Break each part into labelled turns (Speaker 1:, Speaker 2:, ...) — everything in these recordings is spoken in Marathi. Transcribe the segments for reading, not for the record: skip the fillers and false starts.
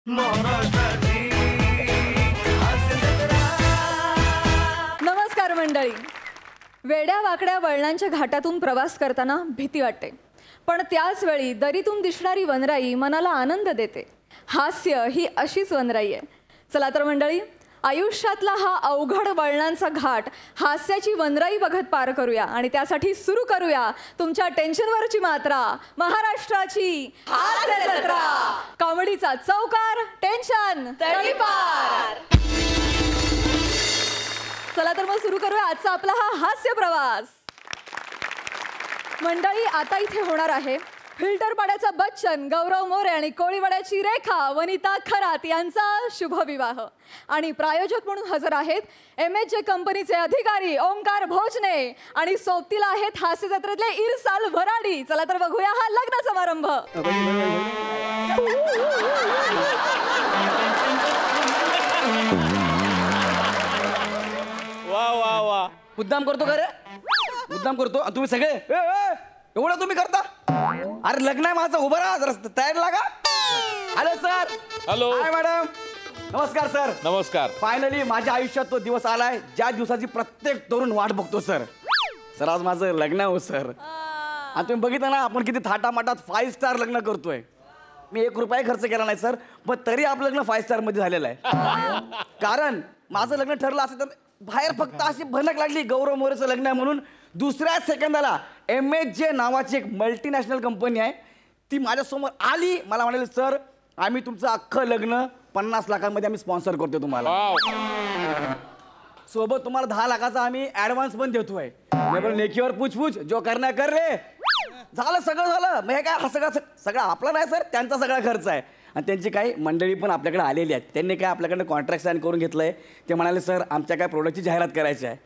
Speaker 1: नमस्कार मंडळी. वेड्या वाकड्या वळणांच्या घाटातून प्रवास करताना भीती वाटते, पण त्याच वेळी दरीतून दिसणारी वनराई मनाला आनंद देते. हास्य ही अशीच वनराई आहे. चला तर मंडळी, आयुष्यातला हा अवघड वळणांचा घाट हास्याची वनराई बघत पार करूया. आणि त्यासाठी सुरू करूया तुमच्या टेन्शनवरची मात्रा, महाराष्ट्राची हास्य जत्रा. कॉमेडीचा चौकार, टेन्शन तळीपार. चला तर मग सुरू करूया आजचा आपला हा हास्य प्रवास. मंडळी, आता इथे होणार आहे फिल्टरपाड्याचा बच्चन गौरव मोरे आणि कोळीवाड्याची रेखा वनिता खरात यांचा शुभविवाह. आणि प्रायोजक म्हणून हजर आहेत MHJ कंपनीचे अधिकारी ओंकार भोजने आणि सोबतीला आहेत हास्य जत्रेतले इरसाल भराडी. चला तर बघूया हा लग्न समारंभ.
Speaker 2: वा वा वा, मुद्दाम करतो का रे? मुद्दाम करतो. तुम्ही सगळे एवढं तुम्ही करता? अरे लग्न आहे माझं, उभं राहा, जरा तयार लागा. Hello sir.
Speaker 3: हॅलो.
Speaker 2: हाय मॅडम. नमस्कार सर.
Speaker 3: नमस्कार.
Speaker 2: फायनली माझ्या आयुष्यात तो दिवस आलाय ज्या दिवसाची प्रत्येक तरुण वाट बघतो सर. सर आज माझं लग्न आहे सर. आणि तुम्ही बघितलं ना आपण किती थाटामाटात 5 स्टार लग्न करतोय. मी 1 रुपया खर्च केला नाही सर, पण तरी आपलं लग्न 5 स्टार मध्ये झालेलं आहे. कारण माझं लग्न ठरलं असं तर बाहेर फक्त अशी भनक लागली गौरव मोरेचं लग्न आहे म्हणून. दुसऱ्या सेकंदाला MHJ नावाची एक मल्टीनॅशनल कंपनी आहे ती माझ्यासमोर आली. मला म्हणाले सर आम्ही तुमचं अख्खं लग्न 50 लाखांमध्ये आम्ही स्पॉन्सर करतो तुम्हाला. सोबत तुम्हाला 10 लाखाचा आम्ही ऍडव्हान्स पण देतोय. लेखीवर पूछपूछ जो करना कर रे. झालं सगळं झालं. मग हे काय हा सगळं आपला नाही सर, त्यांचा सगळा खर्च आहे. आणि त्यांची काही मंडळी पण आपल्याकडे आलेली आहेत. त्यांनी काय आपल्याकडे कॉन्ट्रॅक्ट साईन करून घेतलंय. ते म्हणाले सर आमच्या काय प्रोडक्टची जाहिरात करायची आहे.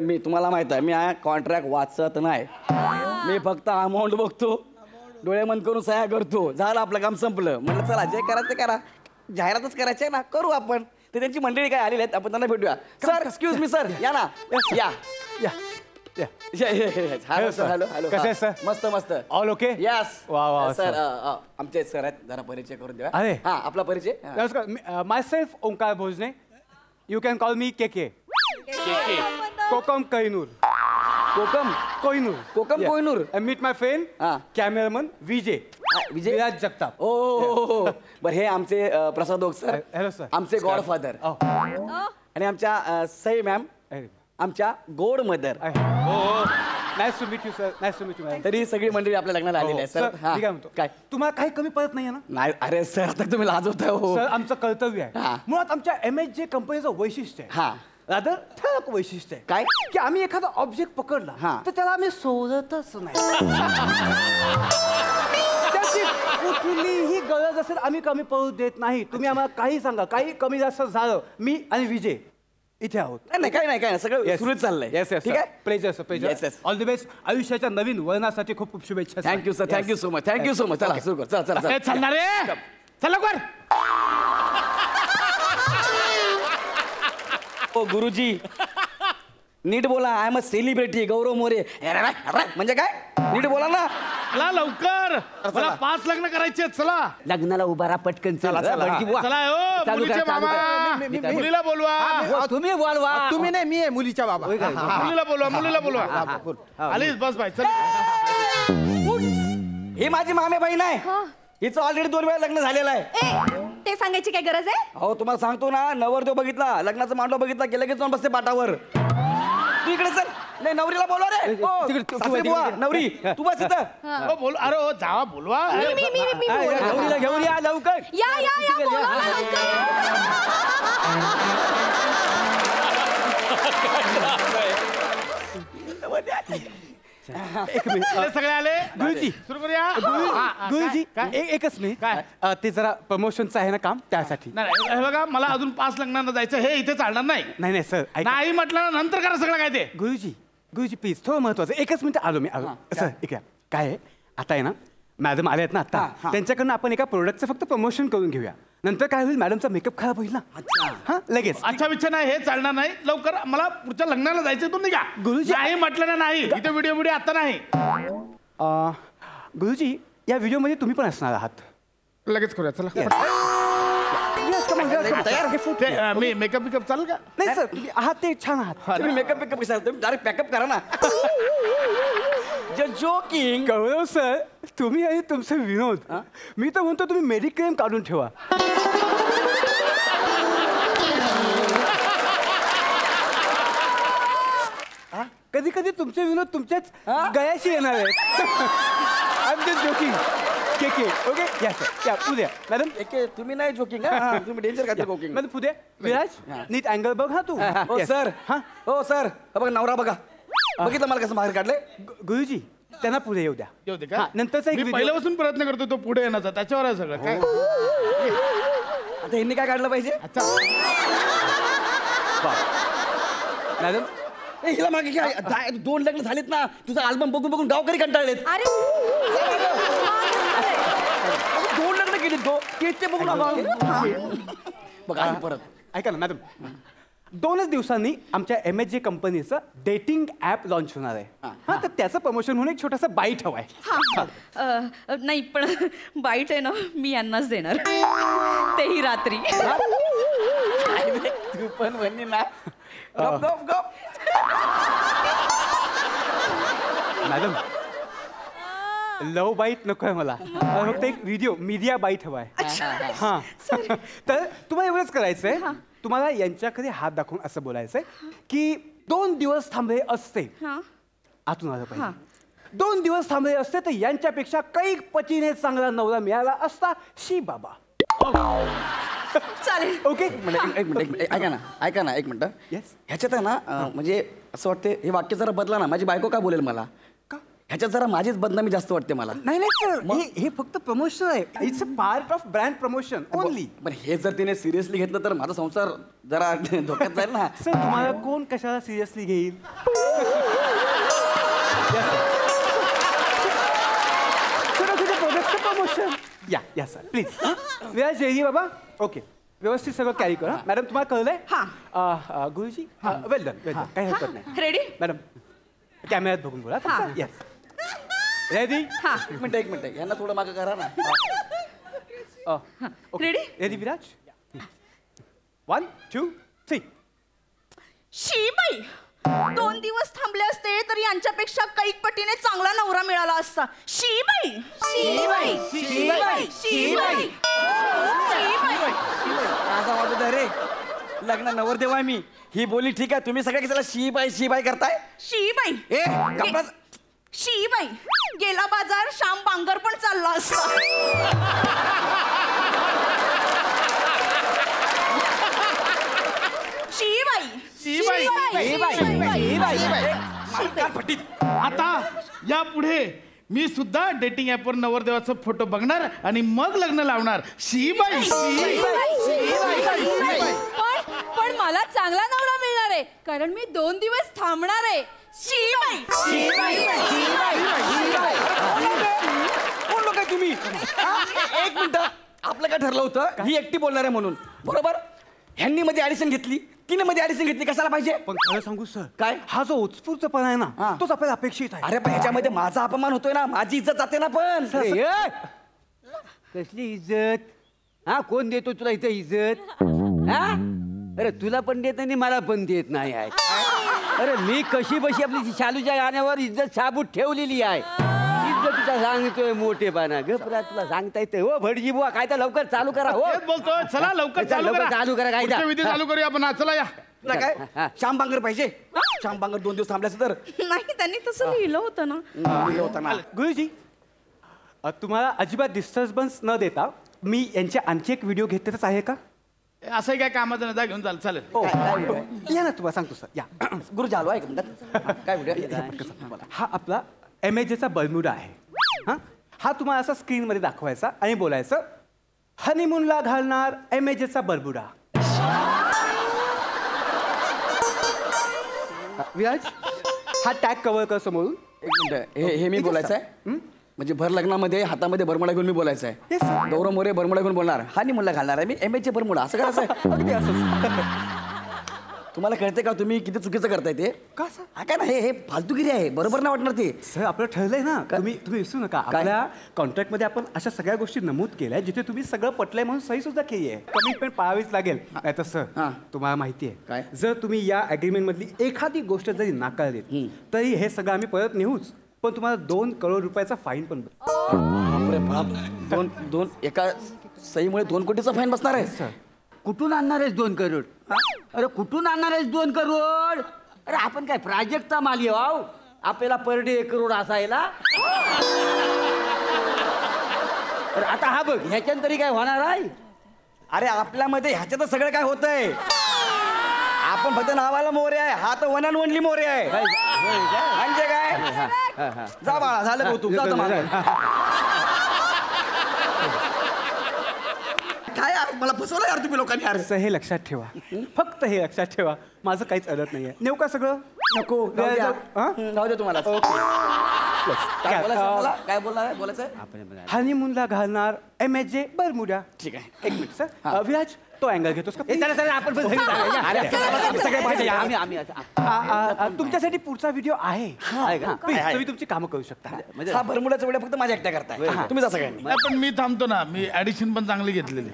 Speaker 2: मी तुम्हाला माहित आहे मी कॉन्ट्रॅक्ट वाचत नाही. मी फक्त अमाऊंट बघतो, डोळे बंद करून सह्या करतो. झालं आपलं काम संपलं. म्हटलं चला जे करायचं ते करा, जाहिरातच करायची आहे ना, करू आपण. ते त्यांची मंडळी काय आलेली आहेत, आपण त्यांना भेटूया. सर एक्सक्यूज मी सर, या ना. या या हॅलो सर. Hello hello.
Speaker 4: कसं आहे सर?
Speaker 2: मस्त मस्त.
Speaker 4: All okay.
Speaker 2: यस.
Speaker 4: वा वा
Speaker 2: सर आमचे सर आहेत, जरा परिचय करून द्या.
Speaker 4: अरे
Speaker 2: हा आपला परिचय.
Speaker 4: नमस्कार. Myself Omkar Bhojane. You can call me KK. Kokam Kohinoor.
Speaker 2: Kokam
Speaker 4: Kohinoor.
Speaker 2: Kokam Kohinoor.
Speaker 4: Meet my friend cameraman Vijay Viraj Jagtap.
Speaker 2: ओ बर. हे आमचे Prasad Oak sir.
Speaker 4: Hello sir.
Speaker 2: आमचे गॉडफादर. आणि आमच्या सई मॅम आमच्या गोड mother.
Speaker 4: Nice to meet you sir. Nice to meet you.
Speaker 2: तरी सगळी मंडळी आपल्या लग्नाला आलेली आहे सर.
Speaker 4: काय तुम्हाला काही कमी पडत नाही ना?
Speaker 2: नाही अरे सर आता तुम्ही लाजवताय. हो
Speaker 4: सर आमचं कर्तव्य आहे. मुळात आमच्या MHJ कंपनीचं वैशिष्ट्य आहे.
Speaker 2: हा
Speaker 4: रादर ठळक वैशिष्ट्य आहे.
Speaker 2: काय?
Speaker 4: की आम्ही एखादा ऑब्जेक्ट पकडला तर त्याला आम्ही सोडतच नाही. त्याची कुठलीही गरज असेल आम्ही कमी पडू देत नाही. तुम्ही आम्हाला काही सांगा, काही कमी जास्त झालं, मी आणि विजय इथे आहोत.
Speaker 2: नाही काही नाही सगळं सुरूच चाललंय.
Speaker 4: Yes yes.
Speaker 2: ठीक आहे.
Speaker 4: Pleasure sir pleasure. All the best. आयुष्याच्या नवीन वळणासाठी खूप खूप शुभेच्छा.
Speaker 2: Thank you sir. Thank you so much. Thank you so much. चला सुरू कर. चला चला
Speaker 4: चालणार रे. चला लवकर.
Speaker 2: ओ गुरुजी नीट बोला. आय एम अ सेलिब्रिटी गौरव मोरे. म्हणजे काय? नीट बोला ना.
Speaker 3: चला लवकर, मला 5 लग्न करायचे. चला
Speaker 2: लग्नाला उभा राहा पटकन. चला
Speaker 3: चला मुलीचे मामा, मुलीला बोलवा.
Speaker 2: तुम्ही बोलवा.
Speaker 5: तुम्ही नाही, मी आहे मुलीच्या बाबा.
Speaker 3: मुलीला बोलवा. आलीच बस बाई. चल.
Speaker 2: ही माझी मामे बहीण आहे. हिचं ऑलरेडी 2 वेळा लग्न झालेलं आहे.
Speaker 1: ते सांगायची काय गरज आहे?
Speaker 2: अहो तुम्हाला सांगतो ना, नवरदेव बघितला, लग्नाचा मांडव बघितला की लगेच जाऊन बसते पाटावर. तू इकडे चल. नाही नवरीला बोलवा रे. सासरे बुवा, नवरी तू बस इथं.
Speaker 3: बोल. अरे हो जावा बोलवा.
Speaker 2: नवरीला घेऊन या लवकर.
Speaker 4: एक मिनिट.
Speaker 3: सगळे आले.
Speaker 4: गुरुजी
Speaker 3: सुरू करूया.
Speaker 4: गुरुजी एकच मिनिट.
Speaker 3: काय?
Speaker 4: ते जरा प्रमोशनचं आहे ना काम, त्यासाठी.
Speaker 3: नाही हे बघा, मला अजून 5 लग्नांना जायचं. हे इथे चालणार नाही.
Speaker 4: नाही सर.
Speaker 3: नाही म्हटलं ना, नंतर करा सगळं काय ते.
Speaker 4: गुरुजी प्लीज थोडं महत्वाचं. एकच मिनिट आलो मी. सर इकडे काय आहे आता आहे ना, मॅडम आले आहेत ना आता, त्यांच्याकडनं आपण एका प्रोडक्टचं फक्त प्रमोशन करून घेऊया. नंतर काय होईल, मॅडमचा मेकअप खराब होईल ना. हा लगेच.
Speaker 3: अच्छा विच्छा नाही, हे चालणार नाही. लवकर मला पुढच्या लग्नाला जायचं. तुम्ही का
Speaker 4: गुरुजी
Speaker 3: नाही म्हटलं ना. नाही इथे व्हिडिओ आता नाही.
Speaker 4: गुरुजी या व्हिडिओमध्ये तुम्ही पण असणार आहात.
Speaker 3: लगेच करूया चला.
Speaker 2: तयार आहे
Speaker 3: ते, मी मेकअप बिकअप चालेल का
Speaker 4: नाही सर तुम्ही आहात ते छान आहात.
Speaker 2: तुम्ही मेकअप कसा तुम्ही डायरेक्ट पॅकअप करा ना. जोकिंग.
Speaker 4: गौरव सर तुम्ही आणि तुमचे विनोद मी तर म्हणतो तुम्ही मेडिक्लेम काढून ठेवा. कधी कधी तुमचे विनोद तुमच्याच गळ्याशी येणार आहेत. I am just joking. K okay या सर या उद्या मॅडम
Speaker 2: तुम्ही नाही जोकिंग तुम्ही डेंजर का जोकिंग.
Speaker 4: मॅडम पुढे विराज नीट अँगल बघ हा तू.
Speaker 2: हो सर हो सर बघा नवरा बघा बघितलं मला कसं बाहेर काढलंय.
Speaker 4: गुरुजी त्यांना पुढे येऊ द्या.
Speaker 3: येऊ दे का
Speaker 4: हा, नंतरचा एक
Speaker 3: मी
Speaker 4: video-
Speaker 3: पहिल्यापासून प्रयत्न करतो तो पुढे येण्याचा त्याच्यावर आहे सगळं काय
Speaker 2: आता यांनी काय काढलं पाहिजे.
Speaker 4: मॅडम
Speaker 2: ए, हिला मागे घ्या. 2 लग्न झालेत ना तुझा अल्बम बघून बघून गावकरी कंटाळलेत.
Speaker 1: अरे
Speaker 2: 2 लग्न केली ते बघून बघा आणि परत
Speaker 4: ऐका ना मॅडम 2च दिवसांनी आमच्या MSG कंपनीचं डेटिंग ॲप लॉन्च होणार आहे. हा तर त्याचं प्रमोशन म्हणून एक छोटासा बाईट हवाय.
Speaker 5: नाही पण बाईट आहे ना मी यांनाच देणार तेही रात्री.
Speaker 2: तू पण म्हणली ना गप गप गप.
Speaker 4: मॅडम लव बाईट नकोय मला फक्त एक व्हिडिओ मीडिया बाईट हवाय. हा तर तुम्हाला एवढंच करायचंय तुम्हाला यांच्याकडे हात दाखवून असं बोलायचंय की 2 दिवस थांबले असते आतून आलं पाहिजे 2 दिवस थांबले असते तर यांच्यापेक्षा कैक पटीने चांगला नवरा मिळाला असता शी बाबा.
Speaker 5: चालेल.
Speaker 4: ओके
Speaker 2: एक मिनिट ऐका ना एक मिनिट.
Speaker 4: Yes.
Speaker 2: ह्याच्यात आहे ना म्हणजे असं वाटतं हे वाक्य जरा बदला ना माझी बायको काय बोलेल मला. ह्याच्यात जरा माझीच बदनामी जास्त वाटते मला.
Speaker 4: नाही सर हे फक्त प्रमोशन आहे. It's a part of brand promotion only.
Speaker 2: पण हे जर तिने सिरियसली घेतलं तर माझा संसार जरा धोक्यात जाईल ना.
Speaker 4: सर तुम्हाला कोण कशाला सिरियसली घेईल. प्रमोशन या सर प्लीज. विराज जयजी बाबा ओके व्यवस्थित सगळं कॅरी करा. मॅडम तुम्हाला कळलंय. गुरुजी वेल डन काही हरकत नाही.
Speaker 5: रेडी
Speaker 4: मॅडम कॅमेऱ्यात बघून बोला. Yes ready.
Speaker 2: एक मिनिट यांना थोडं मागं करा ना.
Speaker 5: Ready
Speaker 4: ready Viraj 1 2 3.
Speaker 5: शी बाई 2 दिवस थांबले असते तर यांच्यापेक्षा कैक पटीने चांगला नवरा मिळाला असता. शी बाई शी बाई शी बाई शी बाई
Speaker 2: माझा वाटत रे लग्न नवरदेव आहे मी. ही बोली ठीक आहे तुम्ही सगळ्या कशाला शी बाई करताय.
Speaker 5: शी बाई
Speaker 2: ए कपडा
Speaker 5: शी बाई गेला बाजार श्याम बांगर पण चालला असता. शी बाई
Speaker 3: आता या पुढे मी सुद्धा डेटिंग ऍपवर नवरदेवाचा फोटो बघणार आणि मग लग्न लावणार. शीबाई
Speaker 1: पण मला चांगला नवरा मिळणार आहे कारण मी 2 दिवस थांबणार आहे.
Speaker 2: कोण लोक आहे तुम्ही. एक मिनिट आपलं काय ठरलं होतं ही एकटी बोलणार आहे म्हणून बरोबर. ह्यांनी मध्ये ऍडिशन घेतली तिने मध्ये ऍडिशन घेतली कशाला पाहिजे.
Speaker 4: पण खरं सांगू सर
Speaker 2: काय
Speaker 4: हा जो उत्स्फूर्तपणा आहे ना तोच आपल्याला अपेक्षित आहे.
Speaker 2: अरे पण ह्याच्यामध्ये माझा अपमान होतोय ना माझी इज्जत जाते ना. पण
Speaker 6: कसली इज्जत. हा कोण देतो तुला इथं इज्जत. हा अरे तुला पण देत नाही मला पण देत नाही आहे. अरे मी कशी बशी आपली शालूच्या गाण्यावर इज्जत साबूत ठेवलेली आहे. इज्जतीचा सांगतोय मोठेपणा गपरा तुला सांगता येते. हो भटजी बुवा काय तर लवकर चालू करा. हो
Speaker 3: बोलतोय चला लवकर चालू
Speaker 6: करा काय
Speaker 3: पुढच्या विधी चालू करूया आपण. चला या
Speaker 2: तुला काय श्याम बांगर पाहिजे. श्याम बांगर 2 दिवस थांबल्यास तर
Speaker 5: नाही त्यांनी तसं लिहिलं होतं ना.
Speaker 2: होता ना.
Speaker 4: गुरुजी तुम्हाला अजिबात डिस्टर्बन्स न देता मी यांचे आणखी एक व्हिडिओ घेतलेच आहे का.
Speaker 3: असंही काय कामाचं नदा घेऊन चालेल.
Speaker 4: या ना तुम्हाला सांगतो सर या.
Speaker 2: गुरु झालो आहे काय व्हिडिओ.
Speaker 4: हा आपला MSGचा बर्म्युडा आहे. हा तुम्हाला असा स्क्रीनमध्ये दाखवायचा आणि बोलायचं हनीमूनला घालणार MSGचा बर्म्युडा. विराज हा टॅग कव्हर कर समोरून.
Speaker 2: एक मिनिट हे मी बोलायचं आहे म्हणजे भर लग्नामध्ये हातामध्ये बरमुडा घेऊन मी बोलायचं आहे.
Speaker 4: Yes, sir.
Speaker 2: गौरव मोरे बरमुडा घेऊन बोलणार. हा नि मुला घालणार आहे मी MSG बरमुडा असं करायचं आहे.
Speaker 4: अगदी असंच.
Speaker 2: तुम्हाला कळते का तुम्ही किती चुकीचं करताय ते
Speaker 4: का सर?
Speaker 2: हा काय ना हे फालतूगिरी आहे, बरोबर नाही वाटणार ते.
Speaker 4: सर आपलं ठरलंय ना, तुम्ही विसरू नका. आपल्या कॉन्ट्रॅक्टमध्ये आपण अशा सगळ्या गोष्टी नमूद केल्या जिथे तुम्ही सगळं पटलंय म्हणून सही सुद्धा केली आहे. कमिटमेंट पाळावीच लागेल. नाही तर सर तुम्हाला माहिती आहे
Speaker 2: काय?
Speaker 4: जर तुम्ही या अग्रीमेंट मधली एखादी गोष्ट जरी नाकारलीत तरी हे सगळं आम्ही परत नेऊच, पण तुम्हाला 2 करोड रुपयाचा फाईन पण
Speaker 2: बापरे बाप. दोन एका सहीमुळे 2 कोटीचा फाईन बसणार आहे.
Speaker 4: सर.
Speaker 6: कुठून आणणार आहेस 2 करोड? अरे कुठून आणणार आहेस 2 करोड? अरे आपण काय प्राजक्तचा माली आहो? आपल्याला पर डे 1 करोड असायला. अरे आता हा बघ, ह्याच्यानं तरी काय होणार आहे?
Speaker 2: अरे आपल्यामध्ये ह्याच्यात सगळं काय होतंय. आपण फक्त नावाला मोरे आहे, हा तर वन अँड ओनली मोरे आहे. म्हणजे काय? जा बाळा, झालं कौतुक, जा आता मागं. काय यार, मला फसवलं यार तुम्ही लोकांनी यार.
Speaker 4: सर हे लक्षात ठेवा, फक्त हे लक्षात ठेवा, माझं काहीच अडत नाहीये. नेऊ का सगळं?
Speaker 2: नको राहू द्या.
Speaker 4: हा?
Speaker 2: राहू द्या तुम्हाला. काय बोलायचं मला? काय बोलायचं?
Speaker 4: हनीमूनला घालणार MJ बरमुडा.
Speaker 2: ठीक आहे.
Speaker 4: एक मिनिट सर. विराज तो अँगल घेतोस का?
Speaker 6: चला आपण पण सगळे जाऊया.
Speaker 4: अरे, सगळे पाहिजे.
Speaker 6: आम्ही
Speaker 4: तुमच्यासाठी पुढचा व्हिडिओ आहे.
Speaker 6: आहे का?
Speaker 4: Please,
Speaker 2: आहे.
Speaker 4: तुम्ही तुमची कामं करू शकता.
Speaker 2: हा भरमुड्याचा वेळ फक्त माझ्या एकट्या करताय. तुम्ही जा सगळ्यांनी.
Speaker 3: नाही, पण मी थांबतो ना, मी ऍडिशन पण चांगली घेतलेली.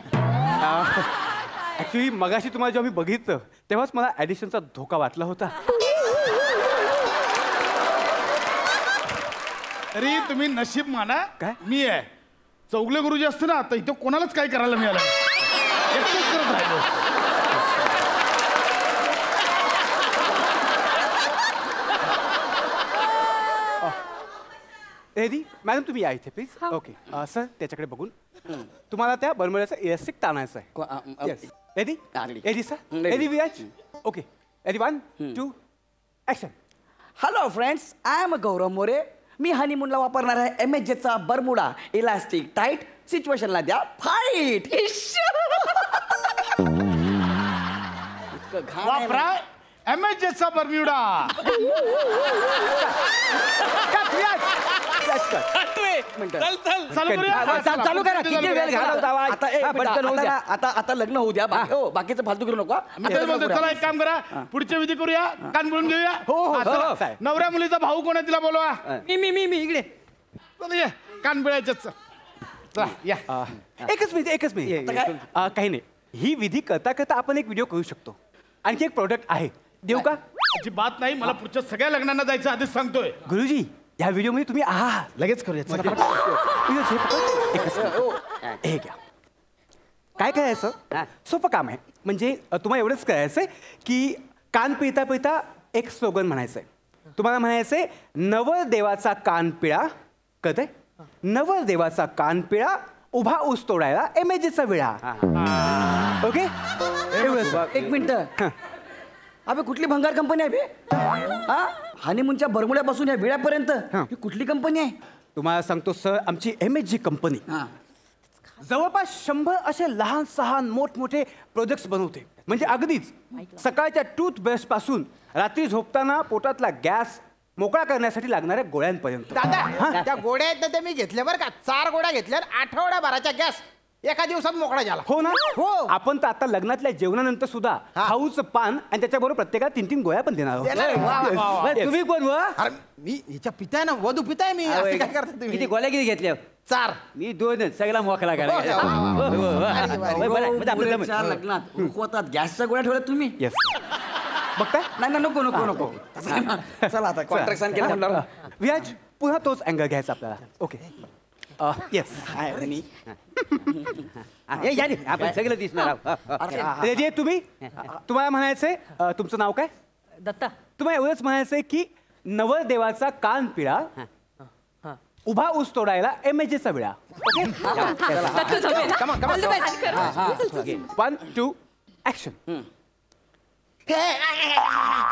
Speaker 4: ऍक्च्युली मगाशी तुम्हाला जेव्हा मी बघितलं तेव्हाच मला ऍडिशनचा धोका वाटला होता.
Speaker 3: तरी तुम्ही नशीब माना,
Speaker 4: काय?
Speaker 3: मी आहे. चौगले गुरुजी असते ना, तर इथं कोणालाच काय करायला मिळालं नाही. एकटेच करत राहिलो.
Speaker 4: रेडी मॅडम तुम्ही या इथे प्लीज. ओके सर त्याच्याकडे बघून तुम्हाला त्या बरमुड्याचा इलास्टिक ताणायचं आहे. Ready
Speaker 2: ready.
Speaker 4: Ready sir.
Speaker 2: ready.
Speaker 4: Ready Viraj. Okay ready 1 2 action.
Speaker 2: Hello friends, I am Gaurav More. मी हनीमूनला वापरणार आहे MJचा बरमुडा इलास्टिक टाईट. सिच्युएशनला द्या फाईट.
Speaker 3: वापरा MJ बर्म्युडा. चालू करूया?
Speaker 6: चालू करा. किती वेळ घालवता आवाज?
Speaker 2: आता एक
Speaker 6: हा,
Speaker 2: मिनिट,
Speaker 6: पटकन होऊ द्या.
Speaker 2: आता लग्न होऊ द्या. बाकीचं फालतू करू नको.
Speaker 3: मी तेच बोलतोय, चला एक काम करा, पुढची विधी करूया, कान बोलून घेऊया. हा, चला.
Speaker 4: साहेब.
Speaker 3: नवऱ्या मुलीचा भाऊ कोण आहे तिला बोलवा.
Speaker 6: मी इकडे.
Speaker 3: चला ये, कान पिळायचंच. चला या.
Speaker 4: एकच मिनिट. काही नाही, ही विधी करता करता आपण एक व्हिडिओ करू शकतो. आणखी एक प्रोडक्ट आहे, देऊ का?
Speaker 3: अजिबात नाही, मला पुढच्या सगळ्या लग्नांना जायचं आधीच सांगतोय.
Speaker 4: गुरुजी या व्हिडिओमध्ये तुम्ही आहात.
Speaker 3: लगेच करूया. चला.
Speaker 4: हे घ्या. काय करायचं? सोपं काम आहे. म्हणजे तुम्हाला एवढंच करायचंय की कान पिळता पिळता एक स्लोगन म्हणायचंय. तुम्हाला म्हणायचंय नवरदेवाचा कान पिळा. कळतंय? नवरदेवाचा कान पिळा, उभा ऊस तोडायला MJचा विळा. ओके एवढंच.
Speaker 2: एक मिनिट. अबे कुठली भंगार कंपनी आहे बे? हा हनीमूनच्या बरमुड्यापासून या विळ्यापर्यंत ही कुठली कंपनी आहे?
Speaker 4: तुम्हाला सांगतो सर, आमची MJ कंपनी जवळपास 100 असे लहान सहान मोठमोठे प्रोजेक्ट्स बनवते. म्हणजे अगदीच सकाळच्या टूथब्रश पासून रात्री झोपताना पोटातला गॅस मोकळा करण्यासाठी लागणाऱ्या गोळ्यांपर्यंत.
Speaker 7: दादा त्या गोड्या आहेत ना, त्या मी घेतल्या बरं का. 4 गोड्या घेतल्या, आठवड्याभराचा गॅस एका दिवसात मोकळा झाला.
Speaker 4: हो ना.
Speaker 7: हो.
Speaker 4: आपण तर आता लग्नातल्या जेवणानंतर सुद्धा खाऊचं पान आणि त्याच्याबरोबर प्रत्येकाला 3-3 गोळ्या पण देणार
Speaker 7: देणार आहे. वा, वा, वा, वा.
Speaker 4: आहोत.
Speaker 6: तुम्ही कोण व?
Speaker 7: अरे मी हिच्या पिताय ना, वधू पिताय मी. असं काय करता
Speaker 6: किती
Speaker 7: तुम्ही?
Speaker 6: गोळ्या किती घेतल्या?
Speaker 7: 4.
Speaker 6: मी 2च. सगळा मोकळा करा.
Speaker 7: हो, हो, हो. भारी, भारी.
Speaker 2: मुलीच्या लग्नात रुखवतात गॅसच्या गोळ्या ठेवल्या तुम्ही?
Speaker 4: येस. बघताय?
Speaker 2: नाही नको नको नको. चला आता कॉन्ट्रॅक्ट साइन केलं म्हटलं.
Speaker 4: व्याज पुन्हा तोच अँगल घ्यायचा आपल्याला. Okay yes.
Speaker 6: आपण सगळं दिसणार आहोत.
Speaker 4: रेडी आहे तुम्ही? तुम्हाला म्हणायचंय तुमचं नाव काय?
Speaker 5: दत्ता.
Speaker 4: तुम्हाला एवढंच म्हणायचंय की नवरदेवाचा कान पिळा, उभा ऊस तोडायला MJचा विळा. Okay 1 2 action.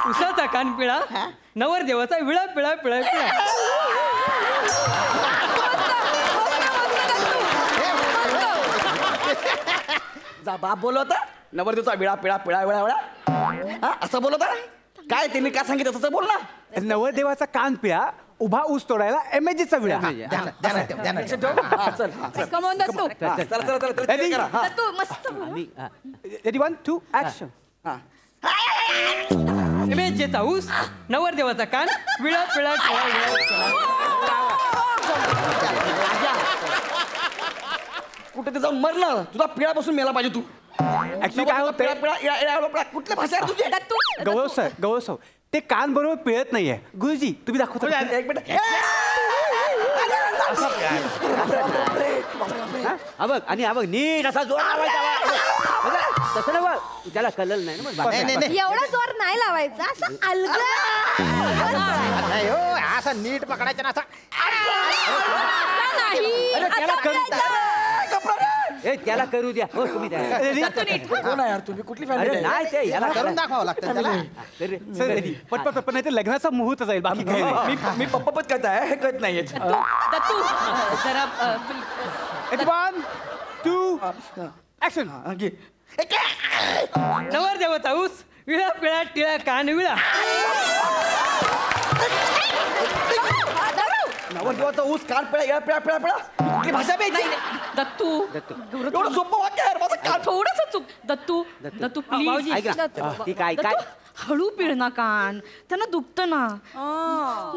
Speaker 8: उसाचा कान पिळा, नवरदेवाचा विळा पिळा पिळा पिळा.
Speaker 2: जा बाप बोलवता नवरदेवचा विळा पिळा पिळा विळा विळा. हा असं बोलवता काय? त्यांनी काय सांगितलं तसं बोल ना.
Speaker 4: नवरदेवाचा कान पिळा, उभा ऊस तोडायला MJचा विळा.
Speaker 1: Come on, Dattu.
Speaker 4: Ready?
Speaker 2: चला
Speaker 1: दत्तू मस्त.
Speaker 4: Ready 1 2 action.
Speaker 8: MHJचा ऊस, नवरदेवाचा कान, विळा पिळा टिळा विळा पिळा.
Speaker 2: कुठे ते जाऊन मरणार तुला पिळापासून मेला पाहिजे तू.
Speaker 4: ऍक्च्युली काय होतं
Speaker 2: कुठल्या भाषा आहे तुझी?
Speaker 4: गौरव सर ते कान बरोबर पिळत नाहीये. गुरुजी तुम्ही दाखवता
Speaker 2: एक मिनिट.
Speaker 6: हा बघ आणि हा बघ नीट असा जोर लावायचा. तसं ना बघ त्याला कळलं नाही ना मग.
Speaker 7: नाही
Speaker 1: एवढा जोर नाही लावायचा, असं अलगद.
Speaker 7: नाही हो असा नीट पकडायचा ना असा.
Speaker 6: ए त्याला करू द्या हो तुम्ही त्या.
Speaker 2: कोण आहे यार तुम्ही? कुठली
Speaker 6: अरे
Speaker 2: फॅमिली?
Speaker 6: नाही ते याला
Speaker 7: करून दाखवावं लागतं त्याला.
Speaker 6: करू.
Speaker 4: पटपट नाही ते लग्नाचा मुहूर्त जाईल बाकी काही नाही.
Speaker 2: मी पप्पा पण कळत आहे हे कळत नाहीये.
Speaker 5: दत्तू जरा
Speaker 4: 1 2 ऍक्शन.
Speaker 8: नवरदेवाचा ऊस, विळा पिळा टिळा कान विळा.
Speaker 2: नवरदेवाचा ऊस कान पिळा पिळा पिळा पिळा पिळा. कुठली भाषा पाहिजे?
Speaker 5: दत्तू
Speaker 2: एवढं सोपं वाक्य आहे माझं कान.
Speaker 5: थोडस चूक. दत्तू प्लीज
Speaker 6: ऐक ना ती काय काय
Speaker 5: हळू पिळ ना कान, त्यांना दुखतं ना.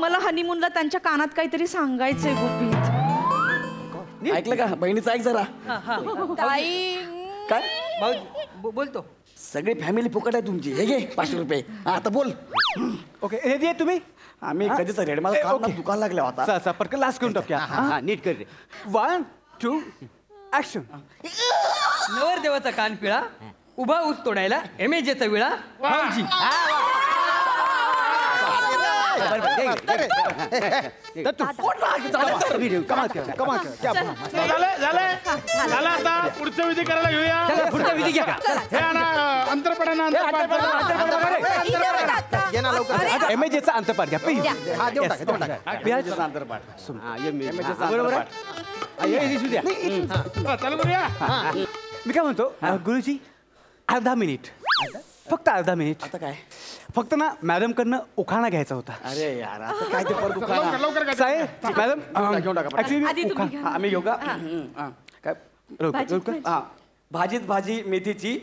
Speaker 5: मला हनीमूनला त्यांच्या कानात काहीतरी सांगायचंय गुपित.
Speaker 2: ऐकलं का? बहिणीचं ऐक जरा. काय
Speaker 8: भाऊजी बोलतो.
Speaker 2: सगळी फॅमिली फुकट आहे तुमची. हे घे 500 रुपये. हा, आता बोल.
Speaker 4: ओके हे दे तुम्ही.
Speaker 2: आम्ही कधीच रेड मला कान दुकान लागल्या होता.
Speaker 4: सर पटकन लास्ट करून टाकूया.
Speaker 6: हा नीट कर रे.
Speaker 4: 1 2 ऍक्शन.
Speaker 8: नवरदेवाचा कान पिळा, उभा ऊस तोडायला MHJचा विळा, भाऊजी.
Speaker 3: झालं आता पुढचं विधी करायला घेऊया.
Speaker 6: पुढचा विधी घ्या.
Speaker 3: हे आणा, अंतरपडाना
Speaker 7: ये ना लवकर.
Speaker 4: MHJचा अंतपाठ घ्या प्लीज.
Speaker 7: हा देऊन टाका देऊन टाका.
Speaker 6: हा, ये मी. हा, बरोबर आहे. हा, ये दिसू द्या.
Speaker 3: चालू करूया.
Speaker 4: मी काय म्हणतो गुरुजी अर्धा मिनिट, फक्त अर्धा मिनिट.
Speaker 2: आता काय?
Speaker 4: फक्त ना मॅडम कडनं उखाणा घ्यायचा होता.
Speaker 2: अरे यार आता काय ते परत दुकान.
Speaker 3: लवकर काय
Speaker 4: साहेब मॅडम
Speaker 2: घेऊन टाका.
Speaker 4: ऍक्च्युली
Speaker 5: आधी तुम्ही घ्या.
Speaker 2: आम्ही घेऊ का? हा. काय? हा भाजीत भाजी मेथीची,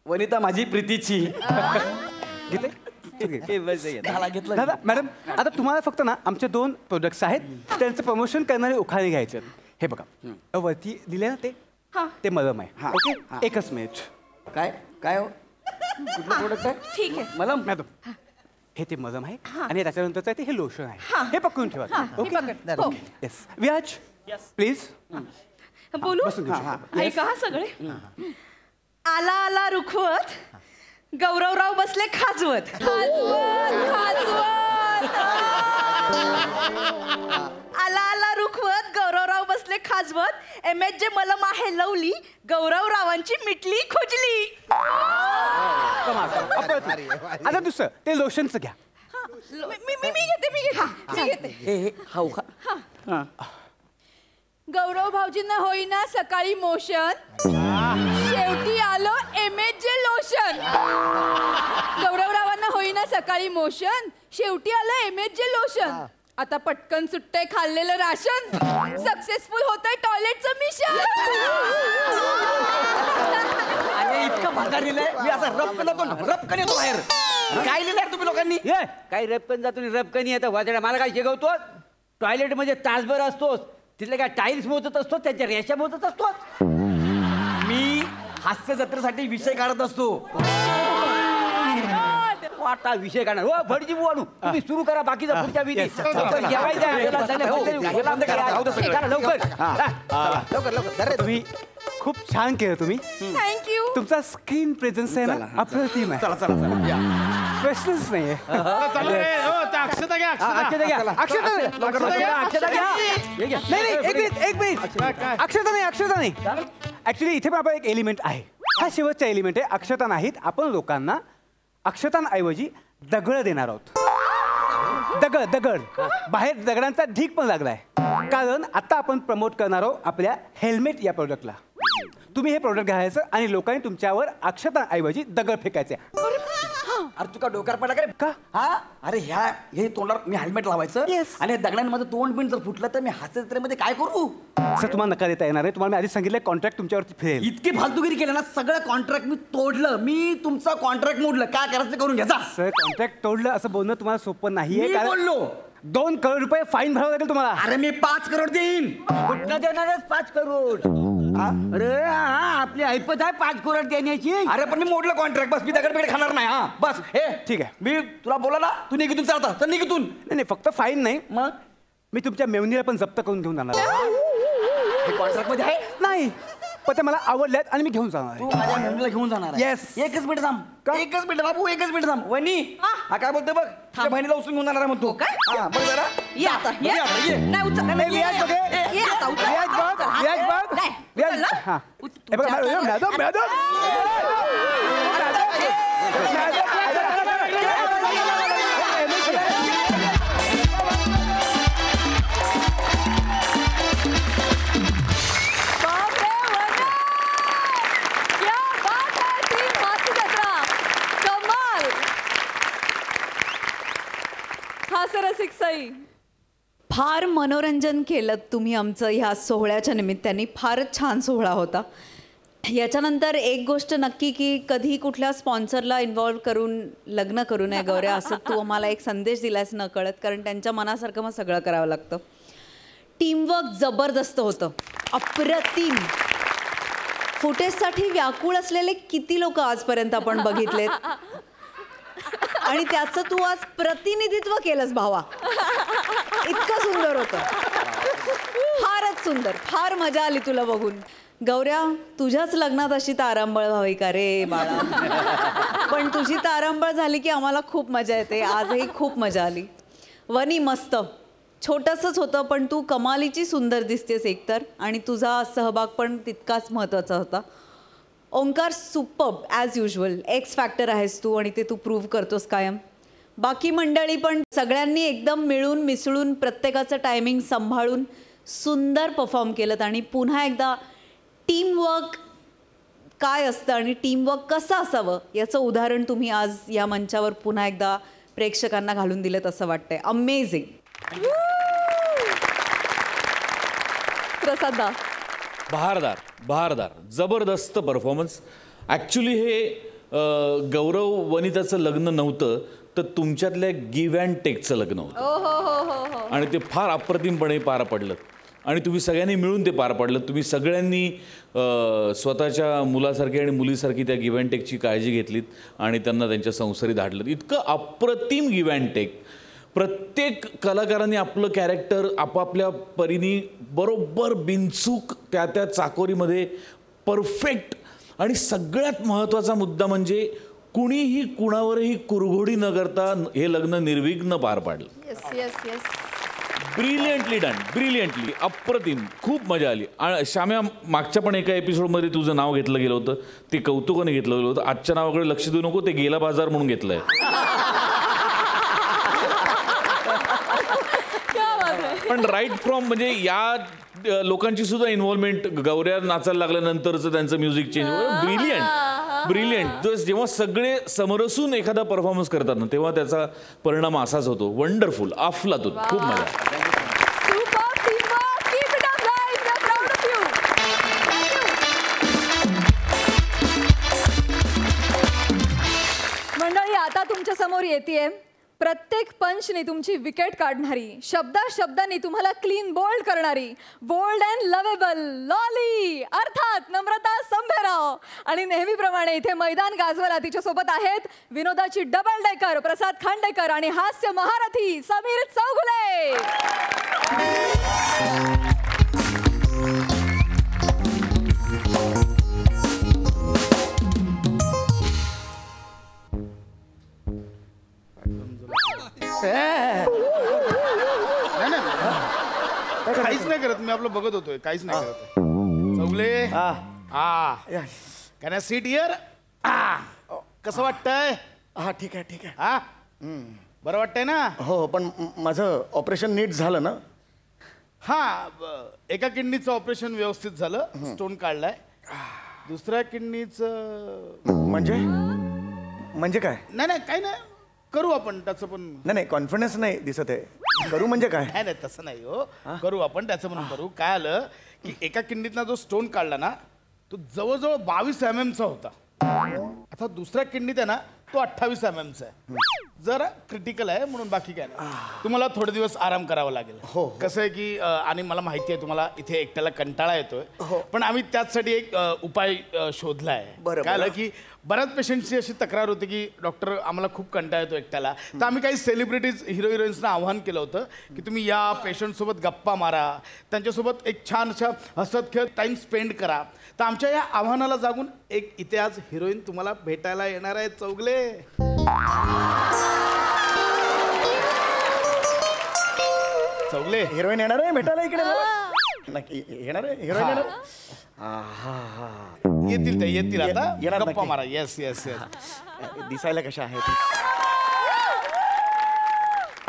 Speaker 2: वनिता माझी प्रीतीची. झाला घेतलं.
Speaker 4: दादा मॅडम आता तुम्हाला फक्त ना आमचे 2 प्रोडक्ट्स आहेत त्यांचं प्रमोशन करणारे उखाणे घ्यायचे आहेत. हे बघा वरती दिले ना ते मलम आहे.
Speaker 2: हा.
Speaker 4: ओके
Speaker 2: हा.
Speaker 4: एकच मिनिट.
Speaker 2: काय काय हो? कुठलं प्रोडक्ट आहे?
Speaker 5: ठीक आहे.
Speaker 2: मला
Speaker 4: मॅडम हे ते मलम आहे आणि त्याच्यानंतरचं आहे ते हे लोशन आहे. हे पकडून ठेवा.
Speaker 5: हो.
Speaker 4: येस व्याज प्लीज.
Speaker 5: बोलू
Speaker 4: बसून घेऊ शकता.
Speaker 5: ऐका हा सगळे. आला आला रुखवत, गौरवराव बसले खाजवत. आला आला रुखवत, गौरवराव बसले खाजवत. MHJ मलम आहे लवली, गौरवरावांची मिटली खुजली.
Speaker 4: आता दुसरं ते लोशनचं घ्या.
Speaker 5: मी घेते.
Speaker 2: हे हा उखा. हा.
Speaker 1: गौरव भाऊजींना होईना सकाळी मोशन, शेवटी आलो MHJ लोशन. गौरवरावांना होईना सकाळी मोशन, शेवटी आलं MHJ लोशन. आता पटकन सुट्टे खाल्लेलं राशन, सक्सेसफुल होतंय टॉयलेटचं मिशन.
Speaker 2: अरे इतकं भागार लिहिलंय मी असं रपकन येतो बाहेर. काय लिहिलंय तुम्ही लोकांनी?
Speaker 6: ये काही रपकन जातो रपकनी येतं वाजड्या. मला काय शिकवतो? टॉयलेट मध्ये तासभर असतोस, तिथले काय टाईल्स मोजत असतो, त्याच्या रेषा मोजत असतो.
Speaker 2: मी हास्य जत्रेसाठी विषय काढत असतो.
Speaker 6: वाटा विषय काढणार हो भटजी बुवानू. तुम्ही सुरू करा बाकीचा पुढच्या विधी. लवकर जेवायचं आहे. याला चाललंय, लवकर लवकर.
Speaker 4: तुम्ही खूप छान केलं तुम्ही.
Speaker 1: थँक्यू.
Speaker 4: तुमचा स्क्रीन प्रेझेन्स आहे ना अप्रतिम आहे. प्रश्नच नाहीये.
Speaker 3: चालू रे. हो त्या अक्षता घ्या.
Speaker 6: अक्षता घ्या. अक्षता घ्या. हे घ्या.
Speaker 4: नाही एक मिनिट अक्षता नाही. ऍक्च्युली इथे पण आपण एक एलिमेंट आहे. हा शेवटचा एलिमेंट आहे. अक्षता नाहीत. आपण लोकांना अक्षतांऐवजी दगड देणार आहोत. दगड बाहेर दगडांचा ढीक पण लागलाय. कारण आता आपण प्रमोट करणार आहोत आपल्या हेल्मेट या प्रोडक्टला. तुम्ही हे प्रोडक्ट घ्यायचं आणि लोकांनी तुमच्यावर अक्षतांऐवजी दगड फेकायचे.
Speaker 2: अरे तुका डोक्यावर पडला काय
Speaker 4: का?
Speaker 2: हा अरे हे तोंडावर मी हेल्मेट लावायचं आणि दगडाने माझं तोंड बिंड जर फुटलं तर मी हास्य जत्रेमध्ये काय करू?
Speaker 4: सर तुम्हाला नका देता येणार आहे. तुम्हाला मी आधी सांगितलं कॉन्ट्रॅक्ट तुमच्यावरती फिरेल.
Speaker 2: इतकी फालतूगिरी केली ना, सगळं कॉन्ट्रॅक्ट मी तोडलं. मी तुमचा कॉन्ट्रॅक्ट मोडलं. काय करायचं करून घ्यायचा.
Speaker 4: सर कॉन्ट्रॅक्ट तोडलं असं बोलणं तुम्हाला सोपं नाहीये.
Speaker 2: मी बोललो
Speaker 4: 2 करोड रुपये फाईन भरावं लागेल तुम्हाला.
Speaker 2: अरे मी 5 करोड देईन.
Speaker 6: कुठनं देणारच 5 करोड? अरे आपली ऐपत आहे 5 करोड देण्याची.
Speaker 2: अरे पण मी मोडलं कॉन्ट्रॅक्ट. बस मी दगडपेड खाणार नाही. हा बस हे
Speaker 4: ठीक आहे.
Speaker 2: मी तुला बोला ना, तू निघितून चालता तर निघितून.
Speaker 4: नाही फक्त फाईन नाही,
Speaker 2: मग
Speaker 4: मी तुमच्या मेवणीला पण जप्त करून घेऊन जाणार आहे.
Speaker 2: हे कॉन्ट्रॅक्ट मध्ये आहे.
Speaker 4: नाही पण ते मला आवडल्यात आणि मी घेऊन जाणार आहे.
Speaker 2: तू माझ्या मेहंदीला घेऊन जाणार आहे.
Speaker 4: Yes.
Speaker 2: एकच मिनिट थांब. एकच मिनिट बाबू, एकच मिनिट थांब. वहिनी हा काय बोलतोय बघ. तुझ्या बहिणीला उचलून घेऊन जाणार आहे म्हणतो.
Speaker 5: काय?
Speaker 2: हा बघ जरा.
Speaker 5: ये आता ये.
Speaker 2: बघ आता, ये.
Speaker 5: नाही उचल.
Speaker 4: नाही, व्याज बघ, हे.
Speaker 5: ये आता उचल.
Speaker 4: व्याज बघ,
Speaker 5: हा,
Speaker 4: व्याज बघ.
Speaker 5: नाही,
Speaker 4: व्याज.
Speaker 5: उचल ना.
Speaker 4: हा.
Speaker 5: उच-
Speaker 4: हे बघा,
Speaker 5: तुझ्या
Speaker 4: मॅडम, मॅडम.
Speaker 1: बापरे, वंदना! क्या बात है, टीम हास्य जत्रा. कमाल. हास्यरसिक सई.
Speaker 9: फार मनोरंजन केलं तुम्ही आमचं ह्या सोहळ्याच्या निमित्ताने. फारच छान सोहळा होता. याच्यानंतर एक गोष्ट नक्की की कधी कुठल्या स्पॉन्सरला इन्व्हॉल्व करून लग्न करू नये गौऱ्या, असं तू आम्हाला एक संदेश दिलास न कळत, कारण त्यांच्या मनासारखं मग सगळं करावं लागतं. टीमवर्क जबरदस्त होतं, अप्रतिम. फुटेजसाठी व्याकुळ असलेले किती लोक आजपर्यंत आपण बघितलेत, आणि त्याचं तू आज प्रतिनिधित्व केलंस भावा. इतकं सुंदर होतं, फारच सुंदर. फार मजा आली तुला बघून. गौऱ्या, तुझ्याच लग्नात अशी तारांबळ व्हावी का रे बाळा. पण तुझी तारांबळ झाली की आम्हाला खूप मजा येते. आजही खूप मजा आली. वनी मस्त, छोटंसंच होतं पण तू कमालीची सुंदर दिसतेस एकतर, आणि तुझा सहभाग पण तितकाच महत्त्वाचा होता. Omkar, superb as usual. X factor आहेस तू आणि ते तू प्रूव्ह करतोस कायम. बाकी मंडळी पण सगळ्यांनी एकदम मिळून मिसळून प्रत्येकाचं टायमिंग सांभाळून सुंदर परफॉर्म केलं. आणि पुन्हा एकदा टीमवर्क काय असतं आणि टीमवर्क कसं असावं याचं उदाहरण तुम्ही आज या मंचावर पुन्हा एकदा प्रेक्षकांना घालून दिलं असं वाटतंय. अमेझिंग.
Speaker 1: प्रसादा.
Speaker 10: बहारदार जबरदस्त परफॉर्मन्स. ॲक्च्युली हे गौरव वनिताचं लग्न नव्हतं तर तुमच्यातल्या गिव्ह अँड टेकचं लग्न होतं, आणि ते फार अप्रतिमपणे पार पडलं. आणि तुम्ही सगळ्यांनी मिळून ते पार पाडलं. तुम्ही सगळ्यांनी स्वतःच्या मुलासारखी आणि मुलीसारखी त्या गिव्ह अँड टेकची काळजी घेतलीत आणि त्यांना त्यांच्या संसारी धाडलं. इतकं अप्रतिम गिव्ह अँड टेक. प्रत्येक कलाकारांनी आपलं कॅरेक्टर आपापल्या परीने बरोबर बिनचूक त्या चाकोरीमध्ये परफेक्ट. आणि सगळ्यात महत्त्वाचा मुद्दा म्हणजे कुणीही कुणावरही कुरघोडी न करता हे लग्न निर्विघ्न पार पाडलं.
Speaker 1: Yes yes yes.
Speaker 10: Brilliantly done, brilliantly, अप्रतिम. खूप मजा आली. श्याम्या, मागच्या पण एका एपिसोडमध्ये तुझं नाव घेतलं गेलं होतं, ते कौतुकाने घेतलं गेलं होतं. आजच्या नावाकडे लक्ष देऊ नको, ते गेला बाजार म्हणून घेतलंय. पण राईट फ्रॉम म्हणजे या लोकांची सुद्धा इन्व्हॉल्वमेंट, गौऱ्या नाचायला लागल्यानंतरचं त्यांचं म्युझिक चेंज, ब्रिलियंट. जेव्हा सगळे समरसून एखादा परफॉर्मन्स करतात ना तेव्हा त्याचा परिणाम असाच होतो. वंडरफुल, अफलातून, खूप मजा.
Speaker 1: मंडळी, आता तुमच्या समोर येते प्रत्येक पंचनी तुमची विकेट काढणारी, शब्दांनी तुम्हाला क्लीन बोल्ड करणारी, बोल्ड अँड लवेबल लॉली अर्थात नम्रता संभेराव. आणि नेहमीप्रमाणे इथे मैदान गाजवायला तिच्यासोबत आहेत विनोदाची डबल डेकर प्रसाद खांडेकर आणि हास्य महारथी समीर चौगुले.
Speaker 3: काहीच नाही करत मी, आपलं बघत होतोय. काहीच नाही करत. Chougule, can I sit here? कसं वाटतंय?
Speaker 2: हा ठीक आहे ठीक आहे.
Speaker 3: हा बरं वाटतंय ना?
Speaker 2: हो, पण माझं ऑपरेशन नीट झालं ना?
Speaker 3: हा, एका किडनीचं ऑपरेशन व्यवस्थित झालं, स्टोन काढलाय. दुसऱ्या किडनीचं
Speaker 2: म्हणजे
Speaker 11: म्हणजे काय?
Speaker 3: नाही काही नाही, करू आपण त्याचं पण.
Speaker 11: नाही कॉन्फिडन्स नाही दिसत आहे. करू म्हणजे काय?
Speaker 3: नाही तसं नाही हो, करू आपण त्याचं पण करू. काय आलं की एका किडनीतला जो स्टोन काढला ना तो जवळजवळ 22 mm चा होता. आता दुसऱ्या किडनीत आहे ना तो 28 mm चा आहे. जरा क्रिटिकल आहे म्हणून, बाकी काय नाही. तुम्हाला थोडे दिवस आराम करावा लागेल.
Speaker 11: हो.
Speaker 3: कसं आहे की आणि मला माहिती आहे तुम्हाला इथे एकट्याला कंटाळा येतोय, पण आम्ही त्याचसाठी एक उपाय शोधला आहे.
Speaker 11: बरं,
Speaker 3: काय आलं
Speaker 11: बरं.
Speaker 3: की बऱ्याच पेशंटची अशी तक्रार होती की डॉक्टर आम्हाला खूप कंटाळा येतो एकट्याला. तर आम्ही काही सेलिब्रिटीज हिरोईन्सना आव्हान केलं होतं की तुम्ही या पेशंटसोबत गप्पा मारा, त्यांच्यासोबत एक छान अशा हसत खेळत टाइम स्पेंड करा. तर आमच्या या आव्हानाला जागून एक इथे आज हिरोईन तुम्हाला भेटायला येणार आहे. चौगले, चौगले
Speaker 11: हिरोईन येणार आहे भेटायला इकडे मला? नक्की येणार आहे हिरोईन येणार?
Speaker 3: येतील ते, येतील आता.
Speaker 11: येणार
Speaker 3: गप्पा
Speaker 11: नक्की.
Speaker 3: मारा. Yes yes yes.
Speaker 11: दिसायला कशा आहेत?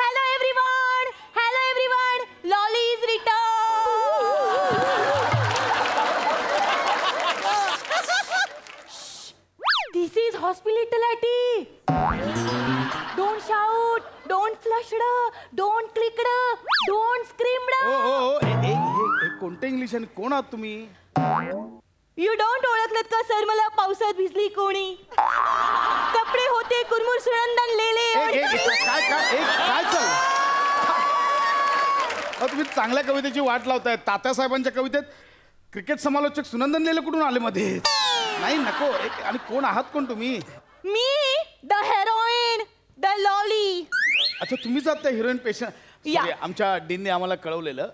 Speaker 5: Hello everyone, Lolly is return. This is hospitality. Don't shout, don't flushed, don't clicked, don't screamed.
Speaker 3: ओ हे कोणतं इंग्लिश आणि कोण आहात तुम्ही?
Speaker 5: यू डोंट ओळखलत का सर मला पावसात भिजली कोणी? कपडे होते कुरमुर सुनंदन लेले.
Speaker 3: काय चाललं? तुम्ही चांगल्या कवितेची वाट लावताय. तात्यासाहेबांच्या कवितेत क्रिकेट समालोचक सुनंदन लेले कुठून आले मध्ये? नाही नको. आणि कोण आहात कोण तुम्ही?
Speaker 5: Me the heroin, the lolly.
Speaker 3: अच्छा तुम्हीच आहात त्या हिरोईन पेशंट?
Speaker 5: या.
Speaker 3: आमच्या डीनने आम्हाला कळवलेलं.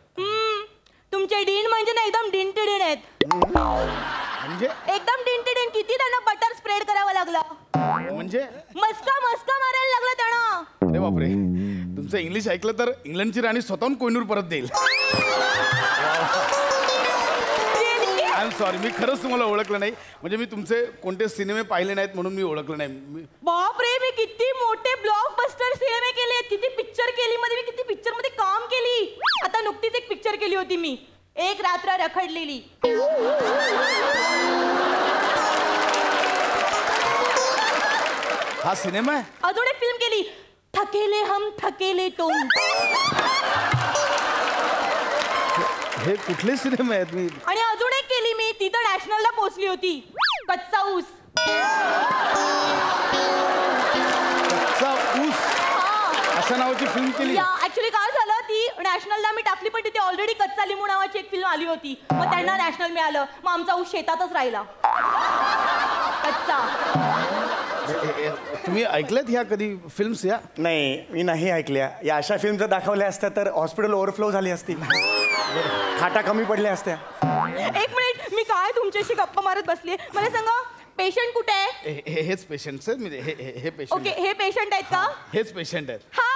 Speaker 5: तुमचे डीन म्हणजे ना एकदम डिंटिडिन आहेत.
Speaker 3: म्हणजे
Speaker 5: एकदम डिंटिडिन. किती त्यांना बटर स्प्रेड करावं लागलं.
Speaker 3: म्हणजे
Speaker 5: मस्का मारायला लागला त्यांना.
Speaker 3: अरे बापरे, तुमचं इंग्लिश ऐकलं तर इंग्लंडची राणी स्वतःहून कोहिनूर परत देईल. आय एम सॉरी, मी खरंच तुम्हाला ओळखलं नाही. म्हणजे मी तुमचे कोणते सिनेमे पाहिले नाहीत म्हणून मी ओळखलं नाही.
Speaker 5: बापरे, मी किती मोठे ब्लॉकबस्टर सिनेमे केले, किती पिक्चर केली मध्ये, मी किती पिक्चर मध्ये काम केली. आता नुकतीच एक पिक्चर केली होती मी, एक रात्र रखडलेली.
Speaker 3: हा सिनेमा आहे?
Speaker 5: अजून एक फिल्म केली, थकेले हम थकेले तुम.
Speaker 3: हे कुठले सिनेमे आहेत? मी
Speaker 5: आणि अजून एक केली मी, ती तर नॅशनलला पोहोचली होती, कच्चा ऊस.
Speaker 3: कच्चा ऊस अशा नावाची फिल्म केली?
Speaker 5: ऍक्च्युली काय झालं, ती नॅशनलला मी टाकली पण तिथे ऑलरेडी कच्चा लिंबू नावाची एक फिल्म आली होती. मग त्यांना नॅशनल मिळालं, मग आमचा ऊस शेतातच राहिला कच्चा.
Speaker 3: तुम्ही ऐकल्यात ह्या कधी फिल्म्स या?
Speaker 11: नाही मी नाही ऐकल्या. या अशा फिल्म जर दाखवल्या असत्या तर हॉस्पिटल ओव्हरफ्लो झाली असती, खाटा कमी पडल्या असत्या.
Speaker 5: एक मिनिट, मी काय तुमच्याशी गप्पा मारत बसली. मला सांगा, पेशंट कुठे आहे?
Speaker 3: हेच पेशंट हे पेशंट.
Speaker 5: ओके, हे पेशंट आहेत का?
Speaker 3: हेच पेशंट आहेत.
Speaker 5: हाय.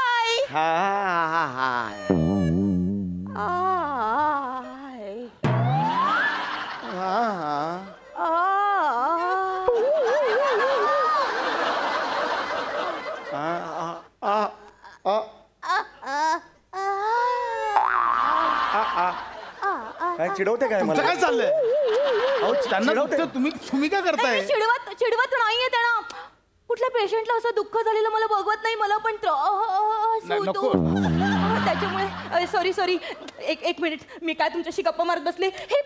Speaker 11: काय चिडवते काय मला?
Speaker 3: काय चाललंय? त्यांना तुम्ही काय करताय?
Speaker 5: चिडवत नाहीये त्यांना. कुठल्या पेशंटला असं दुःख झालेलं मला बघवत नाही, मला पण त्रास होतो त्याच्यामुळे. सॉरी, एक मिनिट, मी काय तुमच्याशी गप्पा मारत बसले. हे